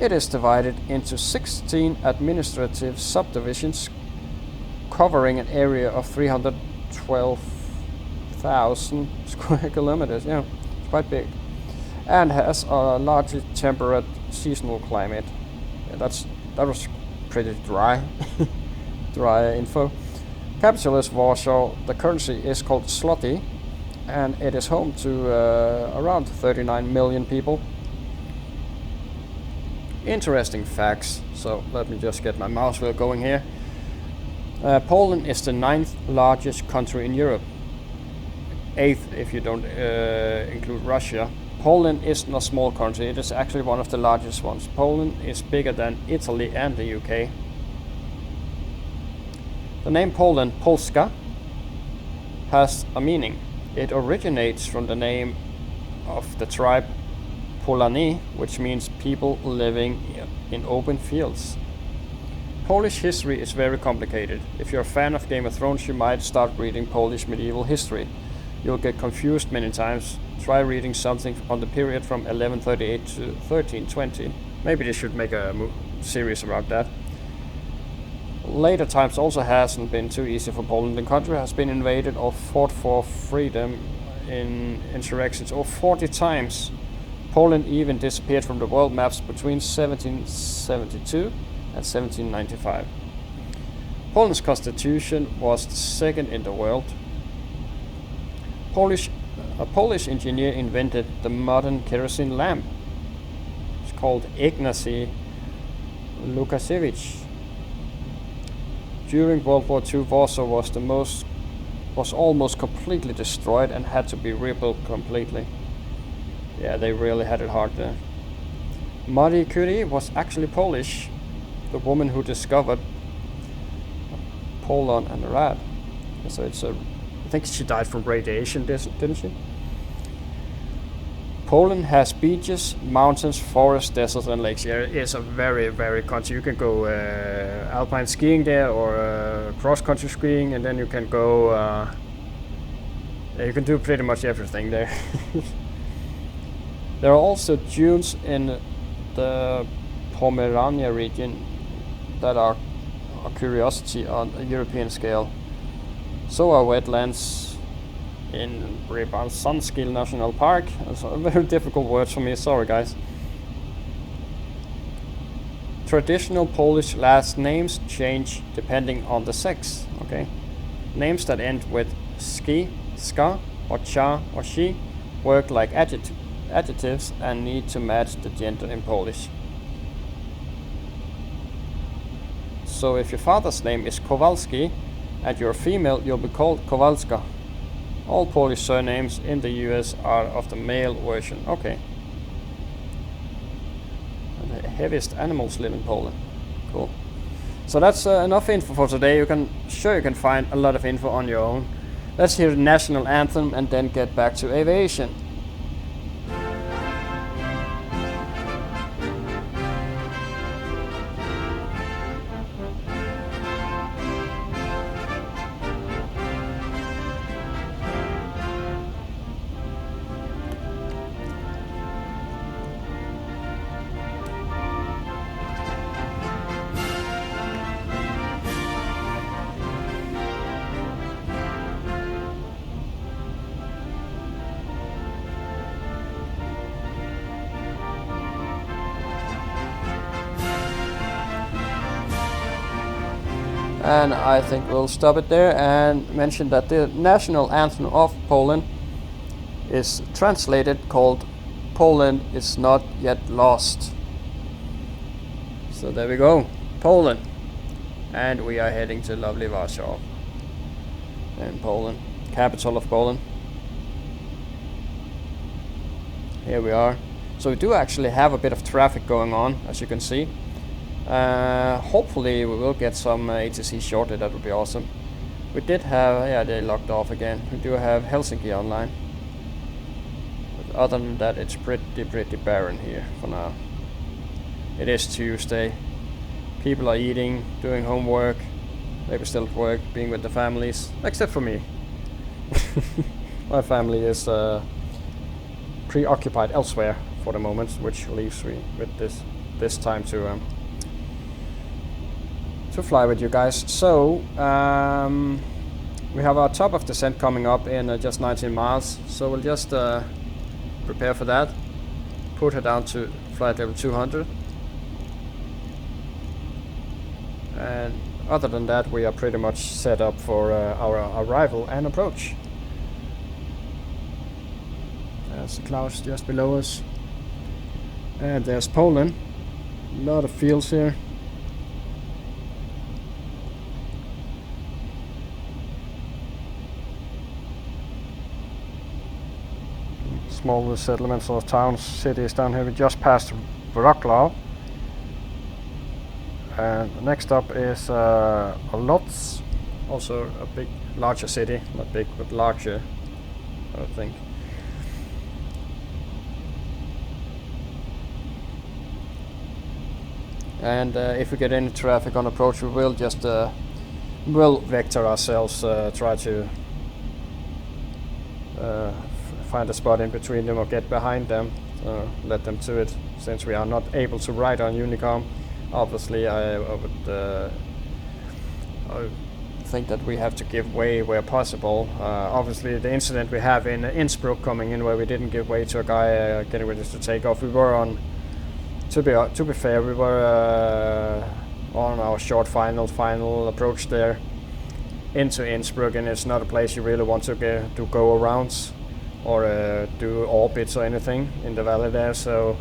It is divided into 16 administrative subdivisions covering an area of 312,000 square kilometers. Yeah, it's quite big. And has a largely temperate seasonal climate. Yeah, that was pretty dry. Dry info. Capital is Warsaw. The currency is called zloty, and it is home to around 39 million people. Interesting facts. So let me just get my mouse wheel going here. Poland is the 9th largest country in Europe. 8th if you don't include Russia. Poland is not a small country. It is actually one of the largest ones. Poland is bigger than Italy and the UK. The name Poland, Polska, has a meaning. It originates from the name of the tribe Polani, which means people living in open fields. Polish history is very complicated. If you're a fan of Game of Thrones, you might start reading Polish medieval history. you'll get confused many times. Try reading something on the period from 1138 to 1320. Maybe they should make a series around that. Later times also hasn't been too easy for Poland. The country has been invaded or fought for freedom in insurrections over 40 times. Poland even disappeared from the world maps between 1772 and 1795. Poland's constitution was the second in the world. A Polish engineer invented the modern kerosene lamp. It's called Ignacy Lukasiewicz. During World War II, Warsaw was almost completely destroyed and had to be rebuilt completely. Yeah, they really had it hard there. Marie Curie was actually Polish, the woman who discovered polon and rad. So I think she died from radiation, didn't she? Poland has beaches, mountains, forests, deserts, and lakes. Yeah, it's a very, very country. You can go alpine skiing there, or cross-country skiing, and then you can go. You can do pretty much everything there. There are also dunes in the Pomerania region that are a curiosity on a European scale. So are wetlands in Rybansanskil National Park. That's a very difficult words for me, sorry guys. Traditional Polish last names change depending on the sex, okay? Names that end with ski, ska, or cha, or she work like adjectives and need to match the gender in Polish. So if your father's name is Kowalski and you're female, you'll be called Kowalska. All Polish surnames in the US are of the male version. Okay. And the heaviest animals live in Poland. Cool. So that's enough info for today. You can find a lot of info on your own. Let's hear the national anthem and then get back to aviation. And I think we'll stop it there and mention that the national anthem of Poland is translated called Poland is not yet lost. So there we go, Poland. And we are heading to lovely Warsaw in Poland, capital of Poland. Here we are. So we do actually have a bit of traffic going on, as you can see. Hopefully we will get some ATC shortly, that would be awesome. We did have, yeah, they locked off again. We do have Helsinki online. But other than that, it's pretty barren here for now. It is Tuesday. People are eating, doing homework, maybe still at work, being with the families, except for me. My family is preoccupied elsewhere for the moment, which leaves me with this time to fly with you guys. So we have our top of descent coming up in just 19 miles, so we'll just prepare for that, put her down to flight level 200, and other than that we are pretty much set up for our arrival and approach. There's the clouds just below us, and there's Poland. A lot of fields here. Small settlements or towns, cities down here. We just passed Wrocław, and next up is Lodz, also a larger city, not big but larger, I think. And if we get any traffic on approach, we will just will vector ourselves, try to find a spot in between them or get behind them. Let them to it. Since we are not able to ride on Unicom, obviously I would think that we have to give way where possible. Obviously the incident we have in Innsbruck coming in, where we didn't give way to a guy getting ready to take off, we were on, to be fair, we were on our short final approach there into Innsbruck, and it's not a place you really want to go around or do orbits or anything in the valley there. So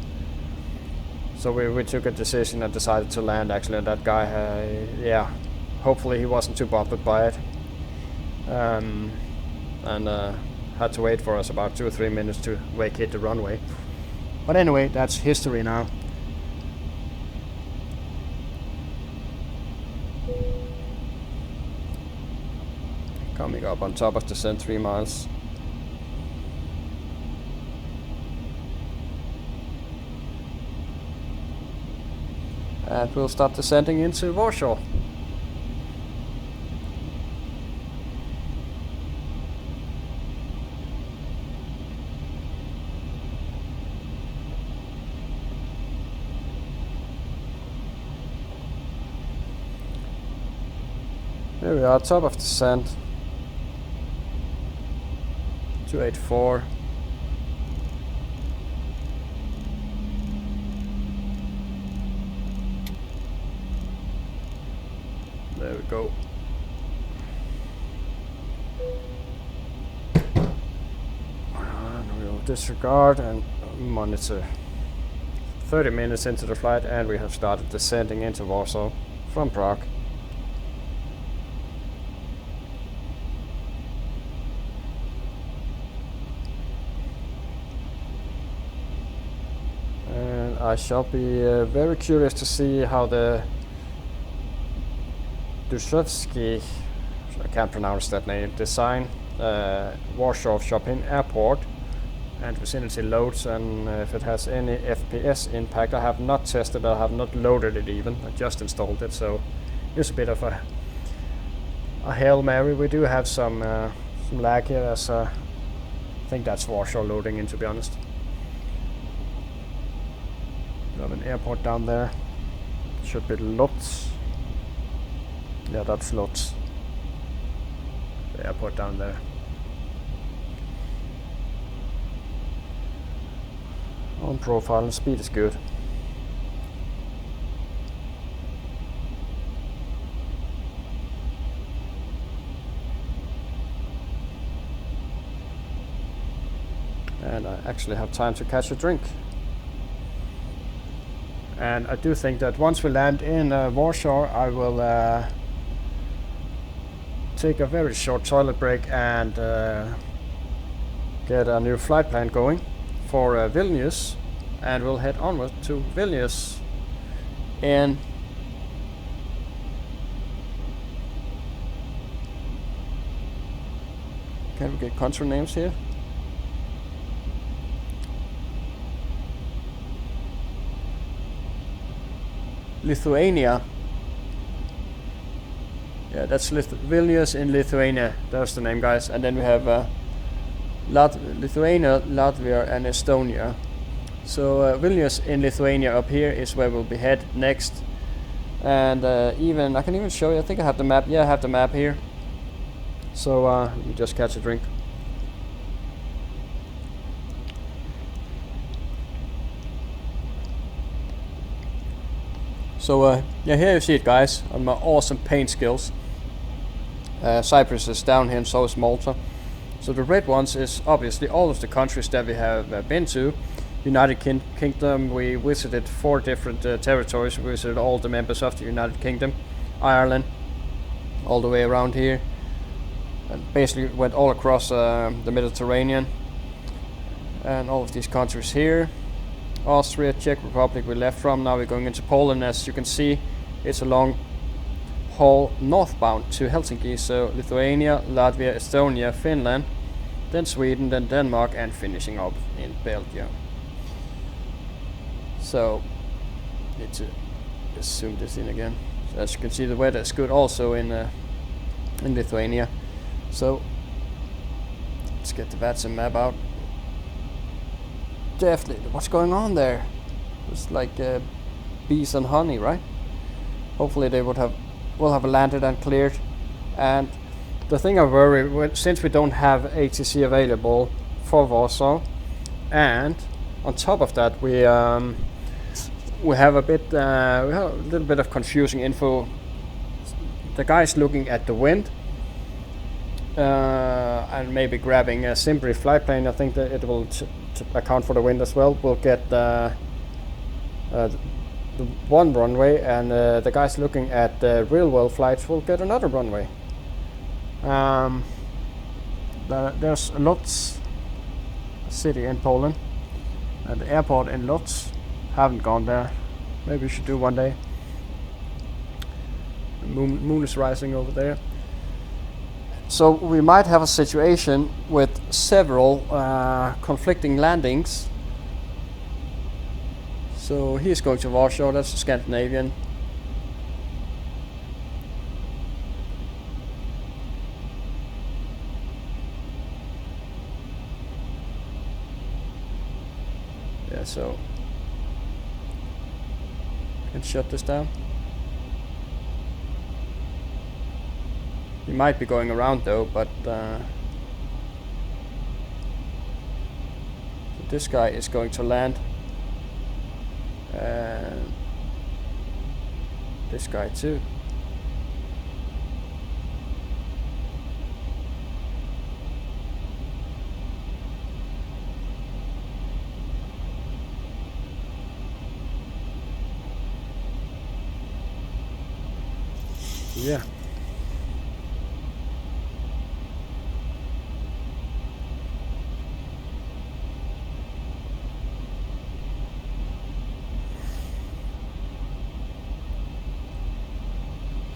we took a decision and decided to land actually. And that guy, yeah, hopefully he wasn't too bothered by it, and had to wait for us about 2 or 3 minutes to vacate the runway. But anyway, that's history now. Coming up on top of descent 3 miles. And we'll start descending into Warsaw. There we are, top of descent. 284. There we go. And we'll disregard and monitor. 30 minutes into the flight, and we have started descending into Warsaw from Prague. And I shall be very curious to see how the Drzewiecki, I can't pronounce that name, design Warsaw Chopin Airport and vicinity loads, and if it has any FPS impact. I have not tested, I have not loaded it even, I just installed it, so it's a bit of a Hail Mary. We do have some lag here, as I think that's Warsaw loading in, to be honest. We have an airport down there, should be Lutz. Yeah, that's Lutz. The airport down there. On profile and speed is good. And I actually have time to catch a drink. And I do think that once we land in Warsaw, I will take a very short toilet break and get a new flight plan going for Vilnius, and we'll head onward to Vilnius. And can we get country names here? Lithuania. Yeah, that's Vilnius in Lithuania. That's the name, guys. And then we have Lithuania, Latvia, and Estonia. So Vilnius in Lithuania up here is where we'll be head next. And I can even show you. I think I have the map. Yeah, I have the map here. So you just catch a drink. So yeah, here you see it, guys, on my awesome paint skills. Cyprus is down here, and so is Malta. So the red ones is obviously all of the countries that we have been to. United Kingdom, we visited 4 different territories. We visited all the members of the United Kingdom. Ireland, all the way around here. And basically went all across the Mediterranean. And all of these countries here. Austria, Czech Republic we left from. Now we're going into Poland. As you can see, it's a long haul northbound to Helsinki. So Lithuania, Latvia, Estonia, Finland, then Sweden, then Denmark, and finishing up in Belgium. So let's zoom this in again. So as you can see, the weather is good also in Lithuania. So Let's get the VATSIM map out. Definitely, what's going on there? It's like bees and honey, right? Hopefully they will have landed and cleared. And the thing I worry with, since we don't have ATC available for Warsaw, and on top of that we have a little bit of confusing info. The guy's looking at the wind and maybe grabbing a Simbrief flight plane. I think that it will account for the wind as well. We'll get the one runway, and the guys looking at the real world flights will get another runway. There's Lodz city in Poland, and the airport in Lodz. Haven't gone there. Maybe we should do one day. The moon is rising over there. So we might have a situation with several conflicting landings. So he's going to Warsaw, that's the Scandinavian. Yeah, so can shut this down. He might be going around though, but so this guy is going to land. This guy too. Yeah.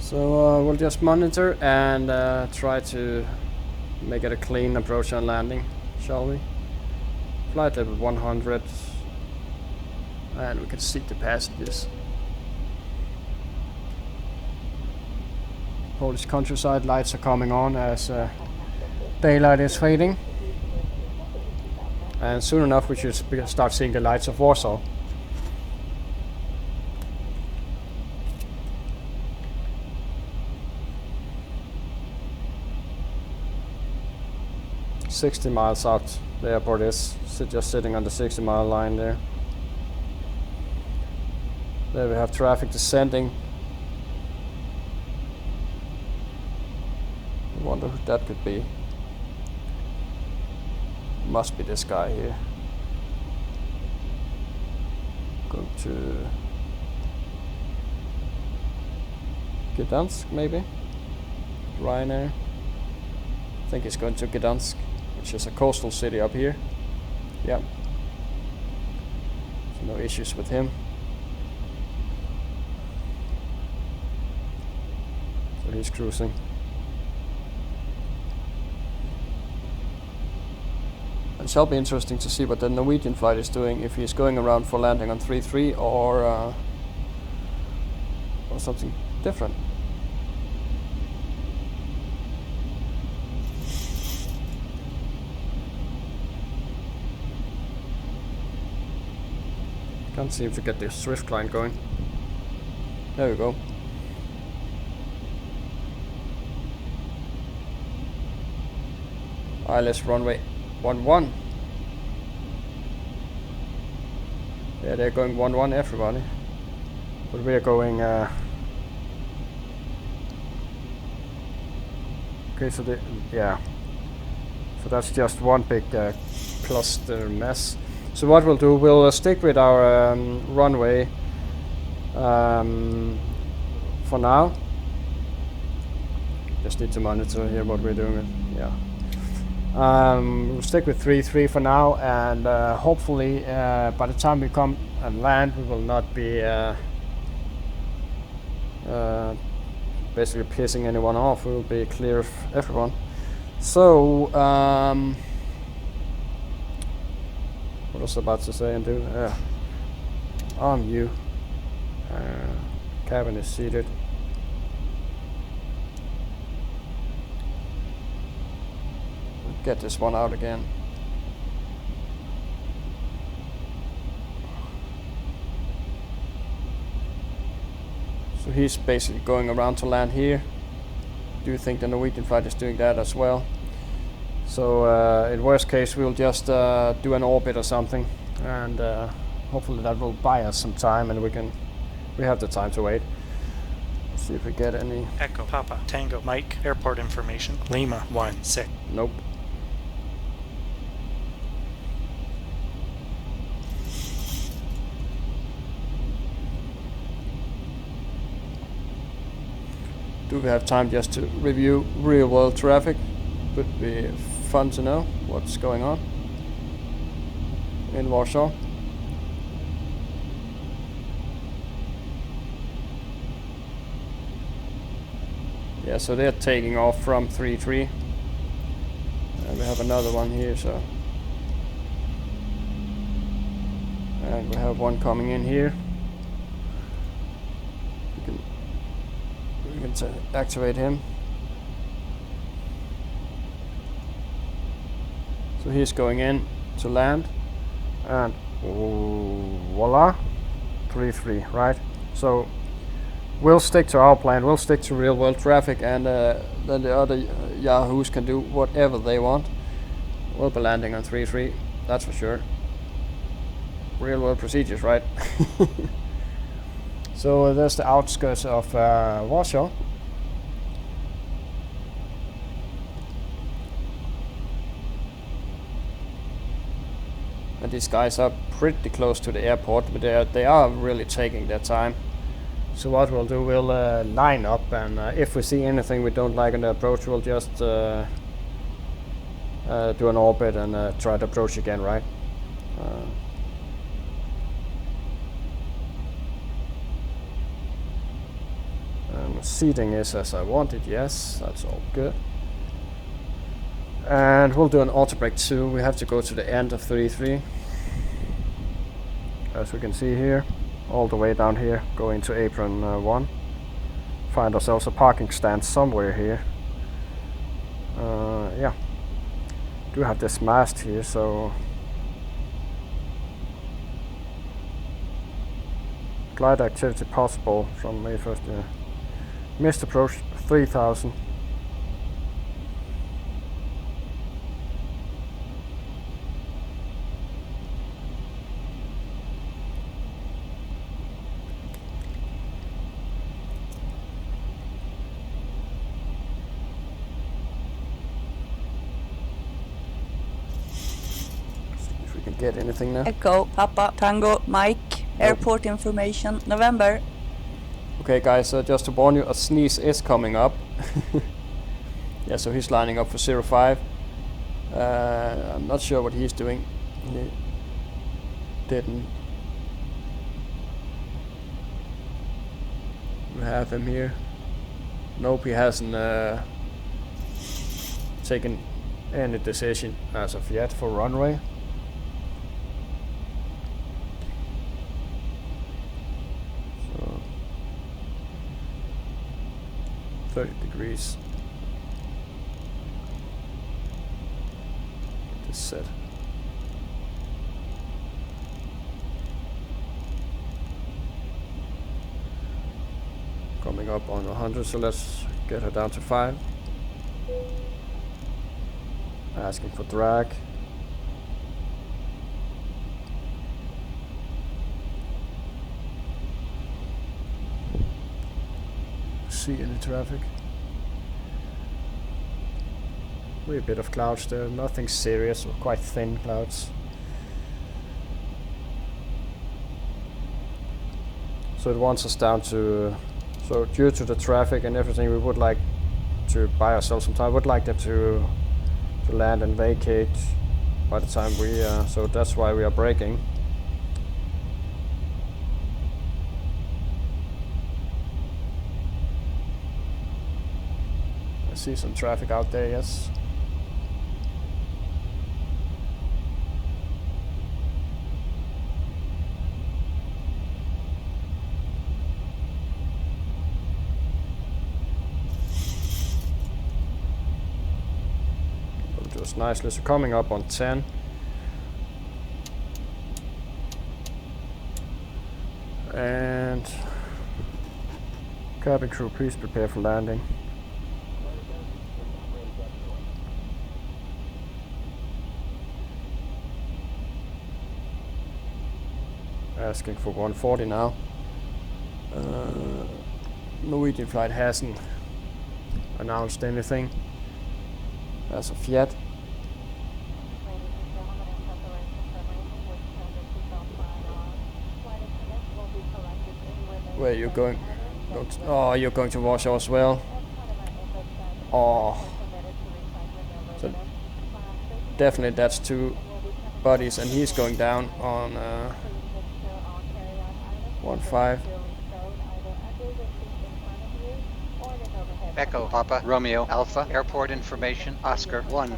So we'll just monitor and try to make it a clean approach and landing, shall we? Flight level 100, and we can see the passengers. Polish countryside lights are coming on as daylight is fading, and soon enough we should start seeing the lights of Warsaw. "60 miles out the airport is, just sitting on the 60-mile line there. There we have traffic descending. I wonder who that could be. Must be this guy here. Going to Gdansk maybe? Ryanair. I think he's going to Gdansk, which is a coastal city up here. Yeah. So no issues with him. So he's cruising. It shall be interesting to see what the Norwegian flight is doing, if he's going around for landing on 3-3 or something different. Can't seem to get the Swift line going. There we go. ILS runway 11. Yeah, they're going 11 everybody. But we are going okay, so yeah. So that's just one big cluster mess. So what we'll do, we'll stick with our runway for now. Just need to monitor here what we're doing. Yeah. We'll stick with 3-3 for now, and hopefully by the time we come and land, we will not be basically pissing anyone off. We will be clear of everyone. So what was I about to say and do? On you. Cabin is seated. get this one out again. So he's basically going around to land here. Do you think the Norwegian flight is doing that as well? So in worst case we'll just do an orbit or something, and hopefully that will buy us some time, and we have the time to wait. Let's see if we get any. Echo Papa Tango Mike airport information Lima 16. Nope. Do we have time just to review real world traffic? Would be fun to know what's going on in Warsaw. Yeah, so they're taking off from 3-3. And we have another one here, so. And we have one coming in here. We can activate him. So he's going in to land, and voila, 3-3, right? So we'll stick to our plan, we'll stick to real world traffic, and then the other yahoos can do whatever they want. We'll be landing on 3-3, that's for sure. Real world procedures, right? So there's the outskirts of Warsaw. And these guys are pretty close to the airport, but they are really taking their time. So what we'll do, we'll line up, and if we see anything we don't like in the approach, we'll just do an orbit and try to approach again, right? And seating is as I wanted, yes, that's all good. And we'll do an auto brake 2. We have to go to the end of 3-3. As we can see here, all the way down here, going to apron 1. Find ourselves a parking stand somewhere here. Yeah. Do have this mast here, so. Glide activity possible from May 1st. Yeah. Missed approach 3000. Get anything now? Echo Papa Tango Mike airport information November. Okay guys, just to warn you, a sneeze is coming up. Yeah, so he's lining up for 05. I'm not sure what he's doing. He didn't. We have him here. Nope, he hasn't taken any decision as of yet for runway. So 30 degrees. Get this set. Coming up on 100, so let's get her down to 5. Asking for drag. See any traffic? Wee bit of clouds there, nothing serious, or quite thin clouds. So it wants us down to. So due to the traffic and everything, we would like to buy ourselves some time. Would like them to land and vacate by the time we. So that's why we are braking. I see some traffic out there. Yes. just nicely. So coming up on 10. And cabin crew, please prepare for landing. Asking for 140 now. Norwegian flight hasn't announced anything as of yet. Where are you going? Oh, you're going to Warsaw as well. Oh, so definitely that's 2 bodies, and he's going down on 15. Echo Papa Romeo Alpha Airport information Oscar 1.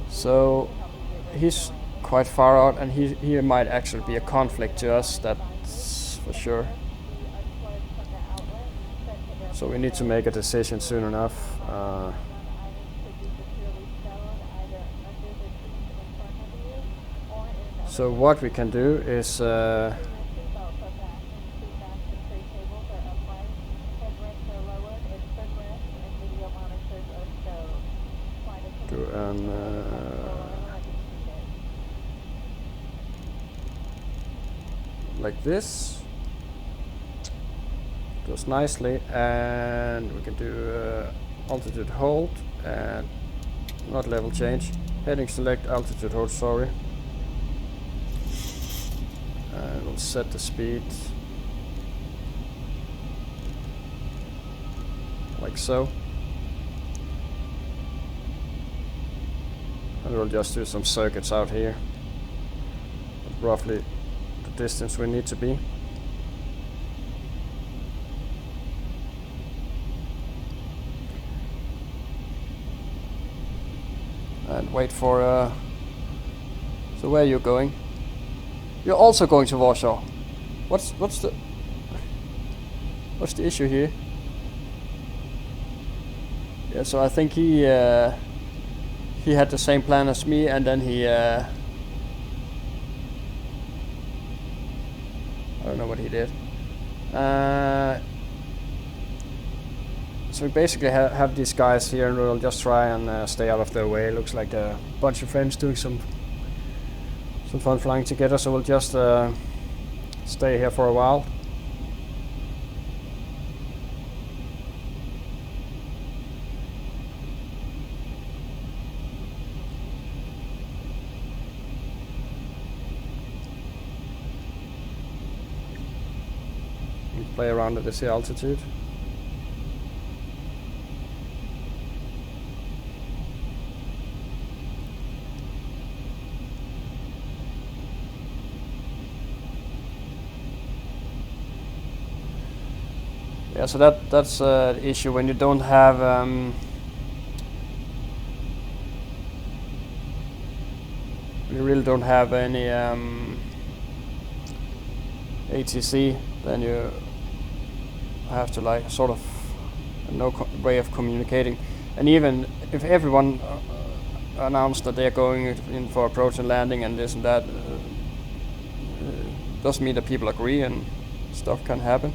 So he's quite far out, and he might actually be a conflict to us, that's for sure. So we need to make a decision soon enough. So what we can do is do an like this, just nicely, and we can do altitude hold and not level change. Heading select, altitude hold, sorry. And we'll set the speed like so. And we'll just do some circuits out here. Roughly the distance we need to be. And wait for so where are you going? You're also going to Warsaw. What's the issue here? Yeah, so I think he had the same plan as me, and then he I don't know what he did. So we basically have these guys here, and we'll just try and stay out of their way. Looks like a bunch of friends doing some fun flying together, so we'll just stay here for a while. We play around at this altitude. Yeah, so that's the issue when you don't have you really don't have any ATC, then you have to like sort of no way of communicating. And even if everyone announced that they're going in for approach and landing and this and that, doesn't mean that people agree, and stuff can happen.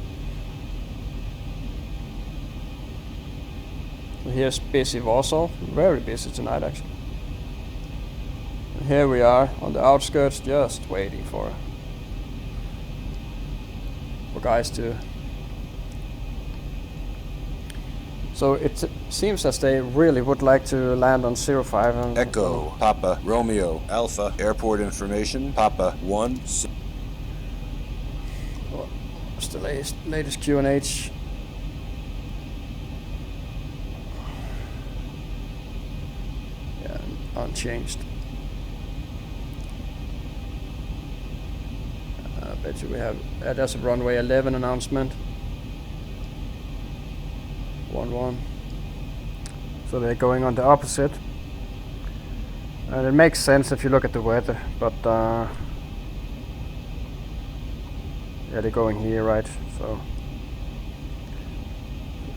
Here's busy Warsaw, very busy tonight actually. And here we are on the outskirts, just waiting for guys to. So it seems as they really would like to land on 05. And Echo Papa Romeo Alpha Airport information Papa 1. What's the latest QNH? Unchanged. I bet you we have that's a runway 11 announcement. 11. So they're going on the opposite, and it makes sense if you look at the weather. But yeah, they're going here, right? So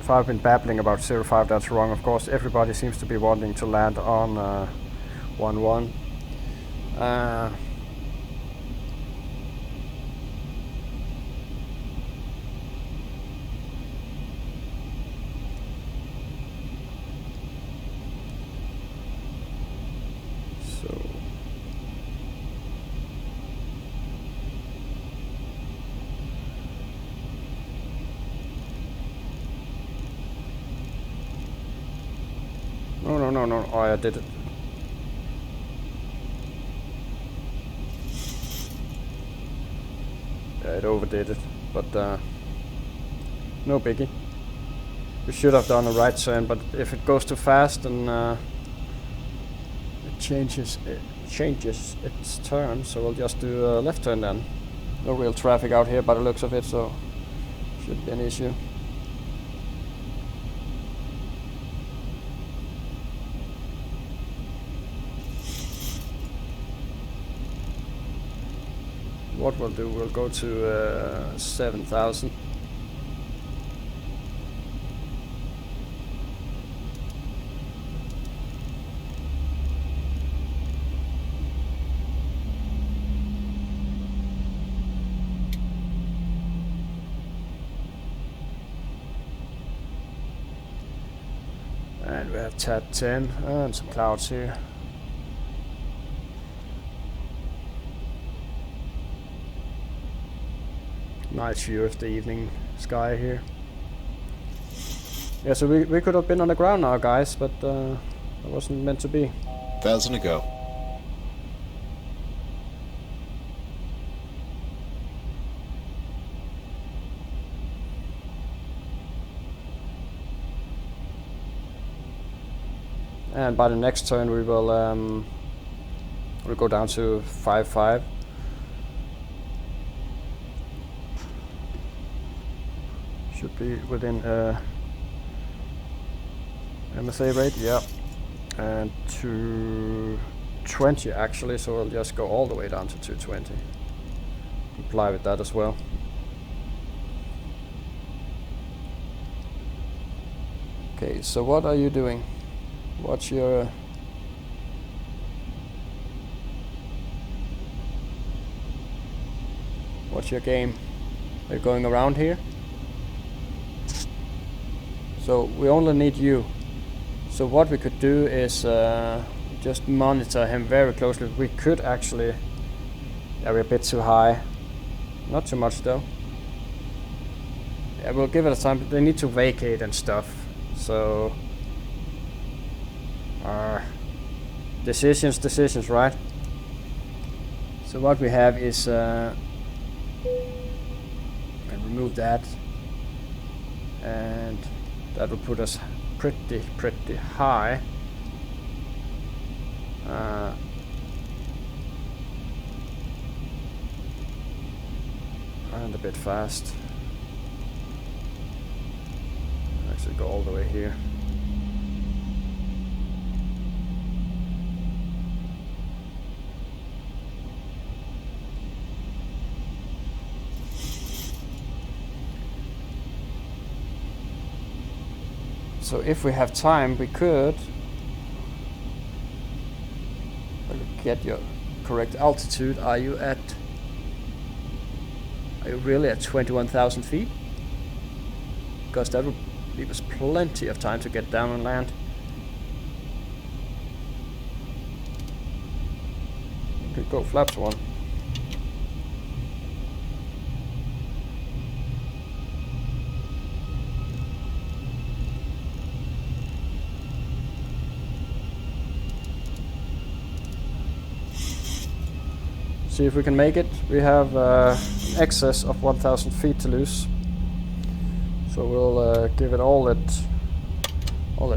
if I've been babbling about 05, that's wrong. Of course, everybody seems to be wanting to land on 11. No. Oh, I did it. Yeah, it overdid it, but no biggie. We should have done a right turn, but if it goes too fast, then it changes its turn. So we'll just do a left turn then. No real traffic out here by the looks of it, so shouldn't be an issue. What we'll do, we'll go to 7,000. And we have TAT 10 and some clouds here. Nice view of the evening sky here. Yeah, so we could have been on the ground now, guys, but it wasn't meant to be. 1,000 to go. And by the next turn we will we'll go down to 5.5. Should be within MSA rate, yeah, and 220 actually, so we'll just go all the way down to 220. Comply with that as well. Okay, so what are you doing? What's your game? Are you going around here? So we only need you. So what we could do is just monitor him very closely. We could actually... Yeah, we're a bit too high. Not too much though. Yeah, we'll give it a time. They need to vacate and stuff. So... decisions, right? So what we have is... and remove that. And... that will put us pretty high. And a bit fast. Actually go all the way here. So if we have time, we could get your correct altitude. Are you really at 21,000 feet? Because that would leave us plenty of time to get down and land. Okay, go flaps 1. See if we can make it. We have excess of 1,000 feet to lose, so we'll give it all it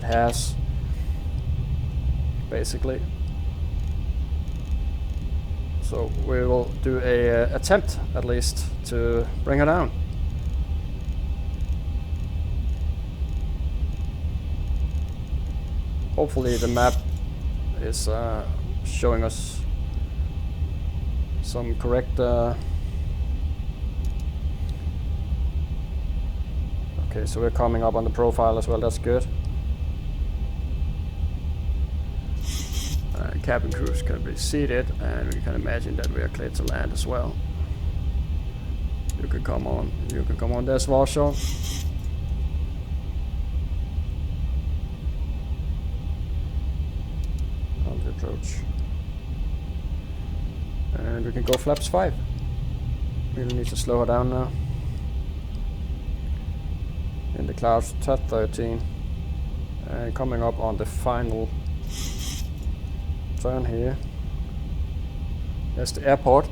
has, basically. So we will do a attempt at least to bring her down. Hopefully the map is showing us some correct... Okay, Okay, so we're coming up on the profile as well, that's good. Cabin crews can be seated, and we can imagine that we are clear to land as well. You can come on, there's Warsaw. On the approach. And we can go flaps 5. We'll need to slow her down now. In the clouds, TAT 13. And coming up on the final turn here. There's the airport.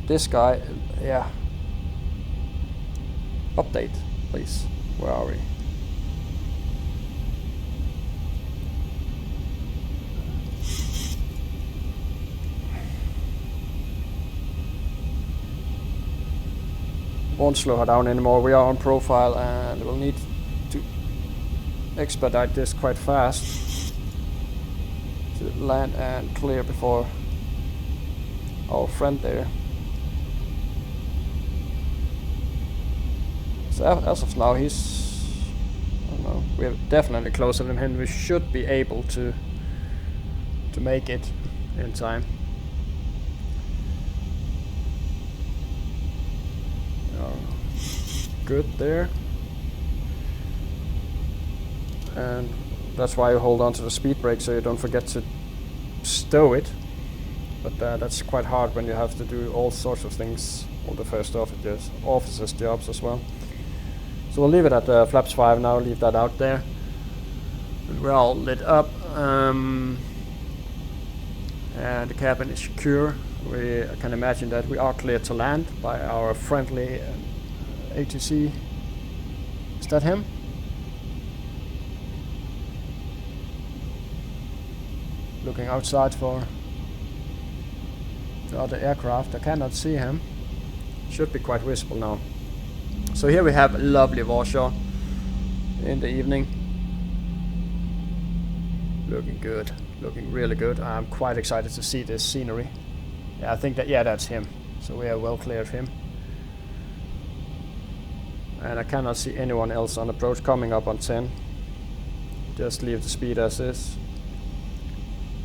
This guy, yeah. Update, please. Where are we? Won't slow her down anymore. We are on profile and we'll need to expedite this quite fast to land and clear before our friend there. So as of now, he's, I don't know, we're definitely closer than him. We should be able to make it in time. Good there. And that's why you hold on to the speed brake so you don't forget to stow it. But that's quite hard when you have to do all sorts of things, all the first officers' jobs as well. So we'll leave it at flaps 5 now, leave that out there. And we're all lit up. And the cabin is secure. We can imagine that we are cleared to land by our friendly ATC. Is that him? Looking outside for the other aircraft. I cannot see him. Should be quite visible now. So here we have lovely Warsaw in the evening. Looking good. Looking really good. I'm quite excited to see this scenery. Yeah, I think that, yeah, that's him. So we are well clear of him. And I cannot see anyone else on approach. Coming up on 10. Just leave the speed as is.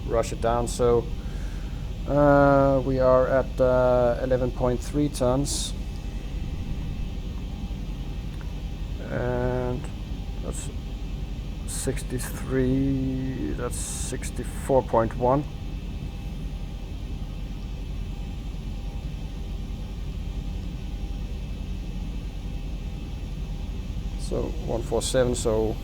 Rush it down. So we are at 11.3 tons. And that's 63, that's 64.1. So 147, so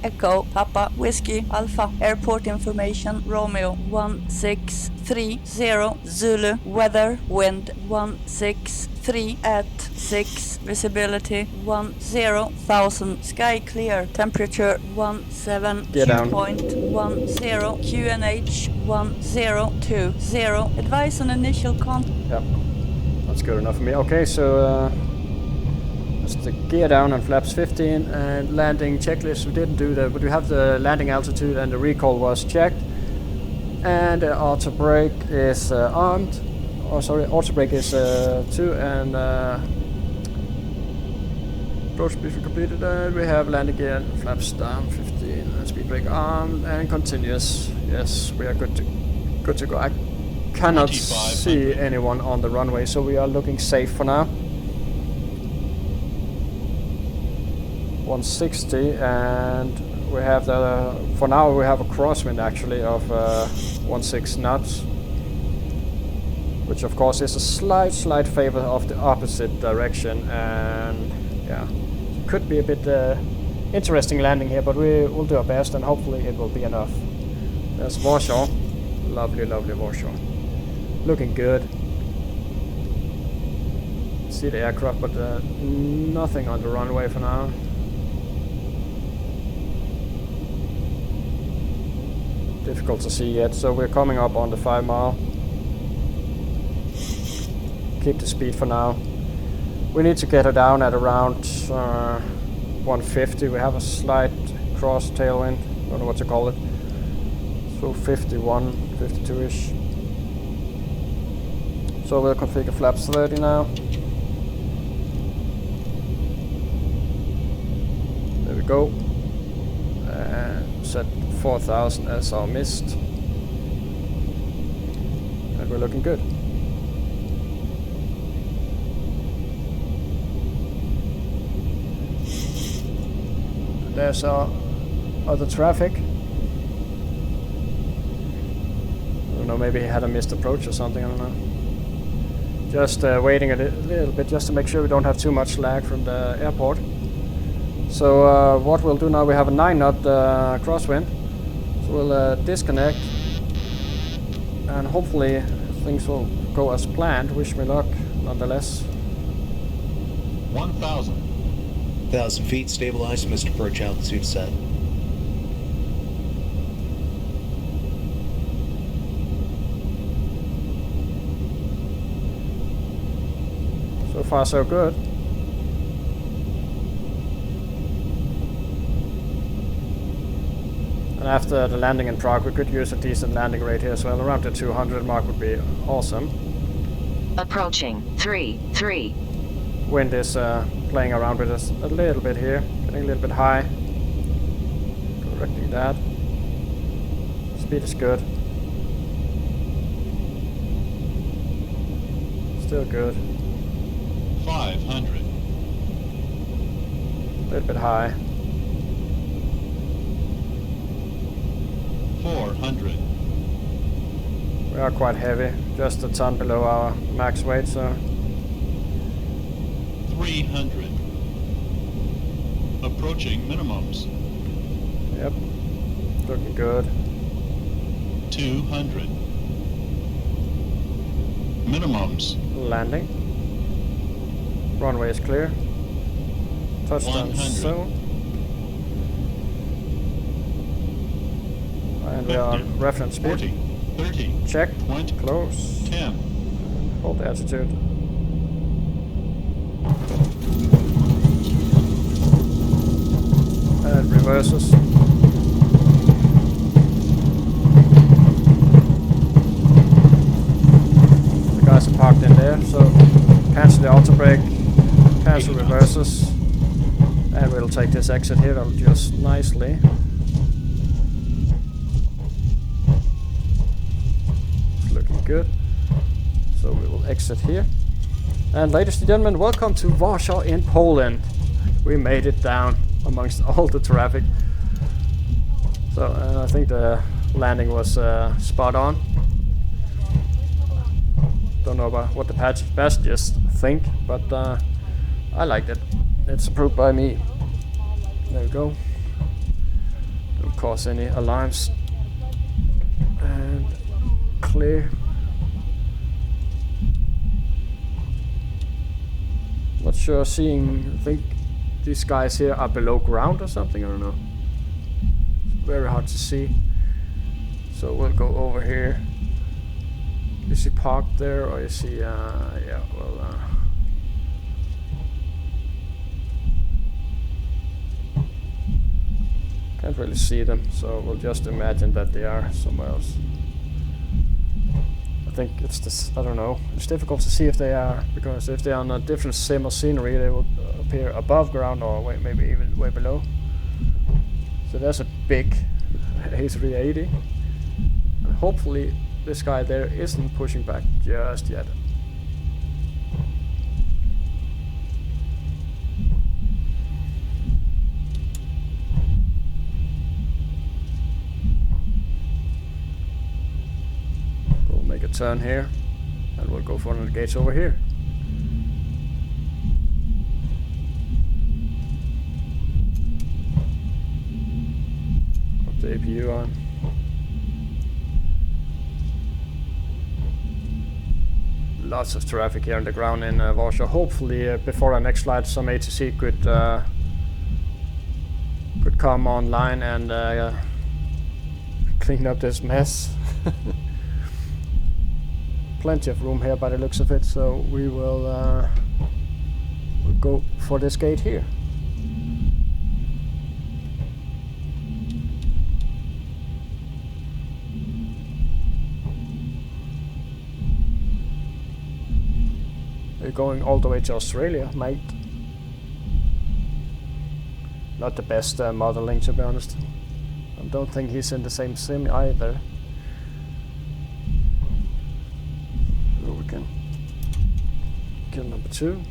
Echo, Papa, Whiskey, Alpha, airport information, Romeo 1630, Zulu, weather, wind 163 at 6, visibility 10,000, sky clear, temperature 17.10, QNH 1020, advise on initial contact. Yep, that's good enough for me. Okay, so the gear down on flaps 15 and landing checklist. We didn't do that, but we have the landing altitude and the recall was checked. And the auto brake is armed. Oh, sorry, auto brake is 2 and approach speed completed. And we have landing gear, flaps down 15, and speed brake armed and continuous. Yes, we are good to go. I cannot see anyone on the runway, so we are looking safe for now. 160, and we have for now we have a crosswind actually of 16 knots, which of course is a slight favor of the opposite direction, and yeah, could be a bit interesting landing here, but we will do our best and hopefully it will be enough. There's Warsaw, lovely Warsaw, looking good. See the aircraft, but nothing on the runway for now. Difficult to see yet, so we're coming up on the 5 mile. Keep the speed for now. We need to get her down at around 150. We have a slight cross tailwind, don't know what to call it. So 51, 52-ish. So we'll configure flaps 30 now. go. Set 4,000 as our mist. And we're looking good. And there's our other traffic. I don't know, maybe he had a missed approach or something, I don't know. Just waiting a little bit just to make sure we don't have too much lag from the airport. So what we'll do now, we have a 9 knot crosswind. So we'll disconnect. And hopefully things will go as planned. Wish me luck, nonetheless. 1,000. 1,000 feet, stabilized, Mr. Perch, altitude set. So far so good. And after the landing in Prague, we could use a decent landing rate here as well. Around the 200 mark would be awesome. Approaching 3-3. Wind is playing around with us a little bit here, getting a little bit high. Correcting that. Speed is good. Still good. 500. A little bit high. 400. We are quite heavy, just a ton below our max weight, so 300. Approaching minimums. yep, looking good. 200. Minimums. Landing. Runway is clear. Touchdown 100. soon. And we are 50, on reference speed. 40, 30, Check. 20, Close. 10. Hold the altitude. And reverses. The guys are parked in there, so cancel the auto brake, cancel reverses, and we'll take this exit here. I'll just nicely. It's looking good. So we will exit here. And ladies and gentlemen, welcome to Warsaw in Poland. We made it down amongst all the traffic. So I think the landing was spot on. Don't know about what the passengers think, but I liked it. It's approved by me. There we go. Don't cause any alarms. And clear. Not sure, I think these guys here are below ground or something, I don't know. Very hard to see. So we'll go over here. Is he parked there, or is he, yeah, well, can't really see them, so we'll just imagine that they are somewhere else. I think it's this, I don't know, it's difficult to see if they are, because if they are on a different sim or scenery, they will appear above ground or maybe even way below. So there's a big A380, and hopefully this guy there isn't pushing back just yet. We'll make a turn here, and we'll go for one of the gates over here. Put the APU on. Lots of traffic here on the ground in Warsaw. Hopefully before our next flight some ATC could come online and clean up this mess. Plenty of room here by the looks of it, so we will we'll go for this gate here. We're going all the way to Australia, mate. not the best modeling, to be honest. I don't think he's in the same sim either. So we can kill number 2.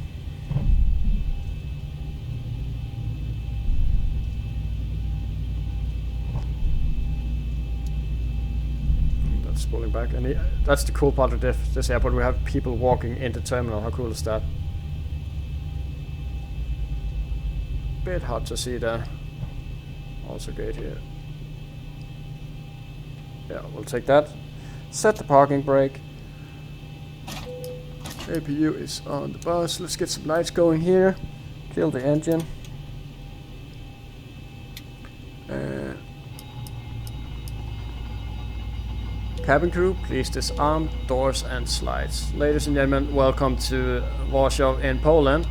That's pulling back, and that's the cool part of this airport. We have people walking into terminal. How cool is that? Bit hard to see there. Also gate here. Yeah, we'll take that. Set the parking brake. APU is on the bus. Let's get some lights going here. Kill the engine. Cabin crew, please disarm doors and slides. Ladies and gentlemen, welcome to Warsaw in Poland.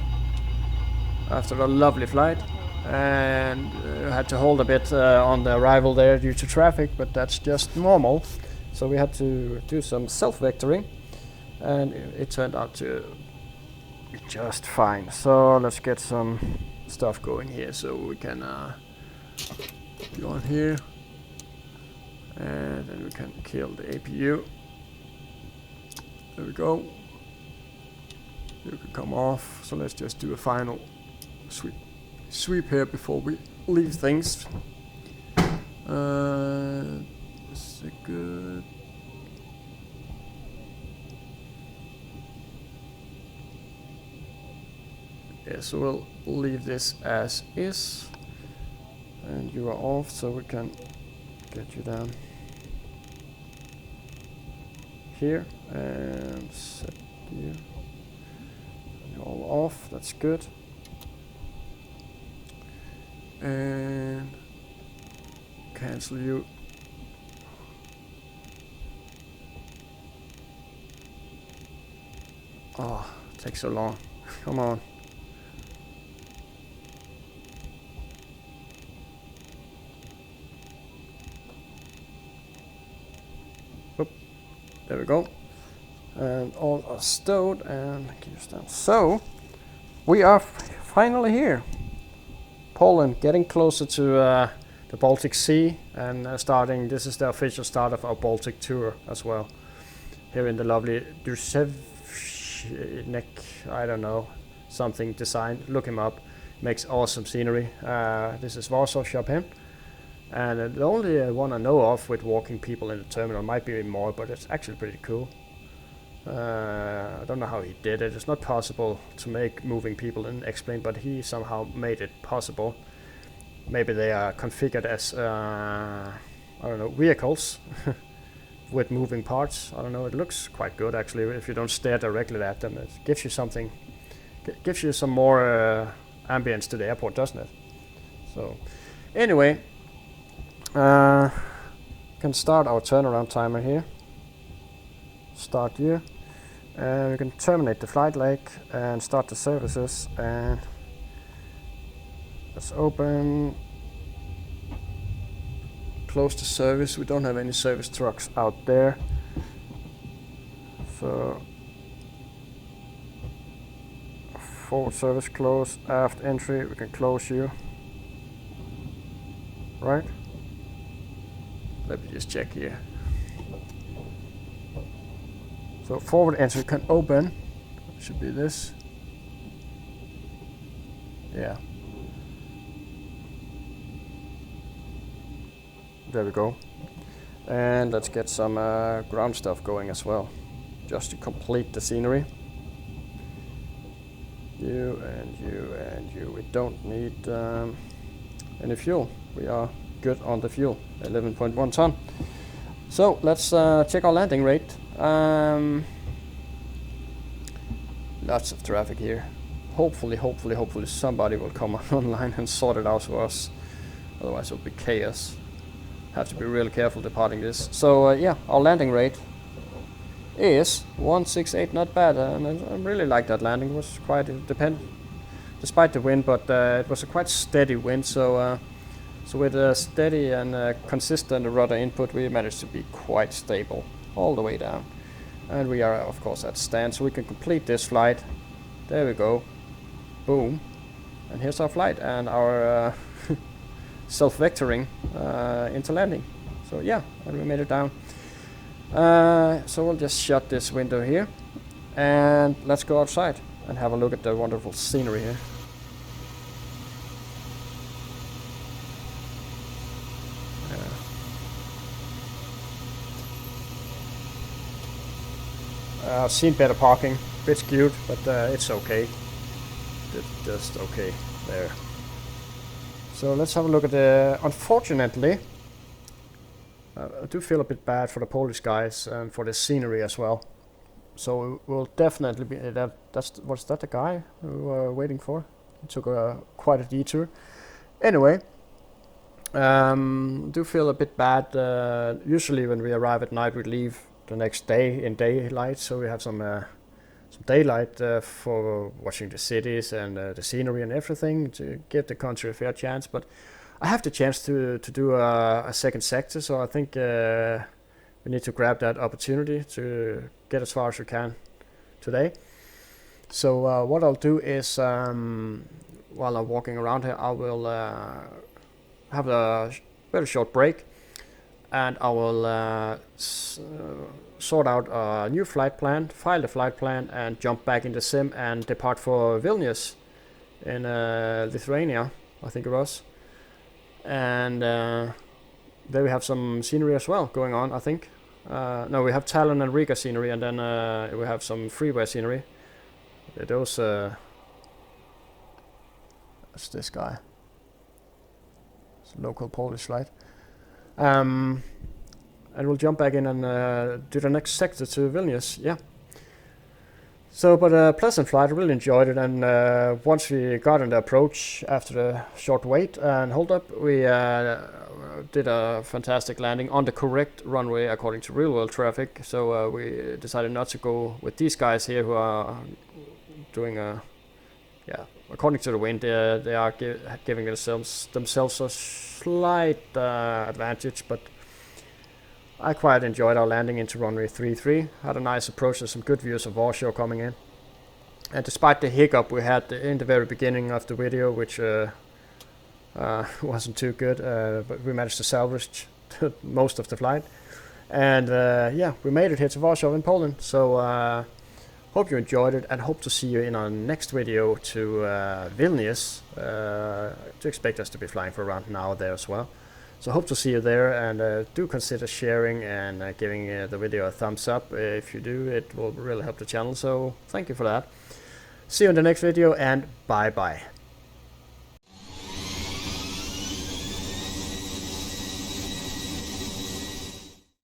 After a lovely flight, and had to hold a bit on the arrival there due to traffic, but that's just normal. So we had to do some self-vectoring, and it turned out to be just fine. So let's get some stuff going here so we can go on here, and then we can kill the APU. There we go. You can come off. So let's just do a final sweep here before we leave things. This is good. Yeah, so we'll leave this as is, and you are off, so we can get you down here and set you. You're all off. That's good. And cancel you. Oh, it takes so long. Come on. Oop. There we go. And all are stowed and gears down. So we are finally here. Poland, getting closer to the Baltic Sea, and starting. This is the official start of our Baltic tour as well. Here in the lovely Drzewiecki, I don't know, something design. Look him up. Makes awesome scenery. This is Warsaw Chopin, and the only one I know of with walking people in the terminal. Might be more, but it's actually pretty cool. I don't know how he did it. It's not possible to make moving people in X-plane, but he somehow made it possible. Maybe they are configured as I don't know, vehicles with moving parts. I don't know. It looks quite good actually. If you don't stare directly at them, it gives you something. Gives you some more ambience to the airport, doesn't it? So anyway, can start our turnaround timer here. Start here. And we can terminate the flight leg and start the services, and let's open, close the service. We don't have any service trucks out there, so forward service close, aft entry we can close you, right? Let me just check here. So forward entry can open. Should be this. Yeah. There we go. And let's get some ground stuff going as well, just to complete the scenery. You and you and you. We don't need any fuel. We are good on the fuel. 11.1 ton. So let's check our landing rate. Lots of traffic here. Hopefully somebody will come online and sort it out for us. Otherwise it'll be chaos. Have to be really careful departing this. So yeah, our landing rate is 168. Not bad, and I really like that landing. It was quite despite the wind, but it was a quite steady wind. So so with a steady and consistent rudder input, we managed to be quite stable all the way down. And we are of course at stand, so we can complete this flight. There we go. Boom. And here's our flight and our self-vectoring into landing. So yeah, and we made it down. So we'll just shut this window here, and let's go outside and have a look at the wonderful scenery here. I've seen better parking, bit skewed, but it's okay. It's just okay there. So let's have a look at the. Unfortunately, I do feel a bit bad for the Polish guys and for the scenery as well. So we'll definitely be. Was that the guy we were waiting for? It took quite a detour. Anyway, do feel a bit bad. Usually when we arrive at night, we leave the next day in daylight, so we have some daylight for watching the cities and the scenery and everything to give the country a fair chance. But I have the chance to do a second sector, so I think we need to grab that opportunity to get as far as we can today. So what I'll do is, while I'm walking around here, I will have a very short break, and I will sort out a new flight plan, file the flight plan, and jump back in the sim and depart for Vilnius in Lithuania, I think it was. And there we have some scenery as well going on, I think. No, we have Tallinn and Riga scenery, and then we have some freeway scenery. Those, that's this guy. It's a local Polish flight. And we'll jump back in and do the next sector to Vilnius. Yeah. So, but a pleasant flight. I really enjoyed it. And once we got on the approach after the short wait and hold up, we did a fantastic landing on the correct runway according to real world traffic. So we decided not to go with these guys here who are doing a, according to the wind, they are giving themselves a slight advantage, but I quite enjoyed our landing into runway 33. Had a nice approach with some good views of Warsaw coming in. And despite the hiccup we had in the very beginning of the video, which wasn't too good, but we managed to salvage most of the flight. And yeah, we made it here to Warsaw in Poland. So hope you enjoyed it, and hope to see you in our next video to Vilnius. To expect us to be flying for around an hour there as well. So hope to see you there, and do consider sharing and giving the video a thumbs up. If you do, it will really help the channel, so thank you for that. See you in the next video, and bye bye.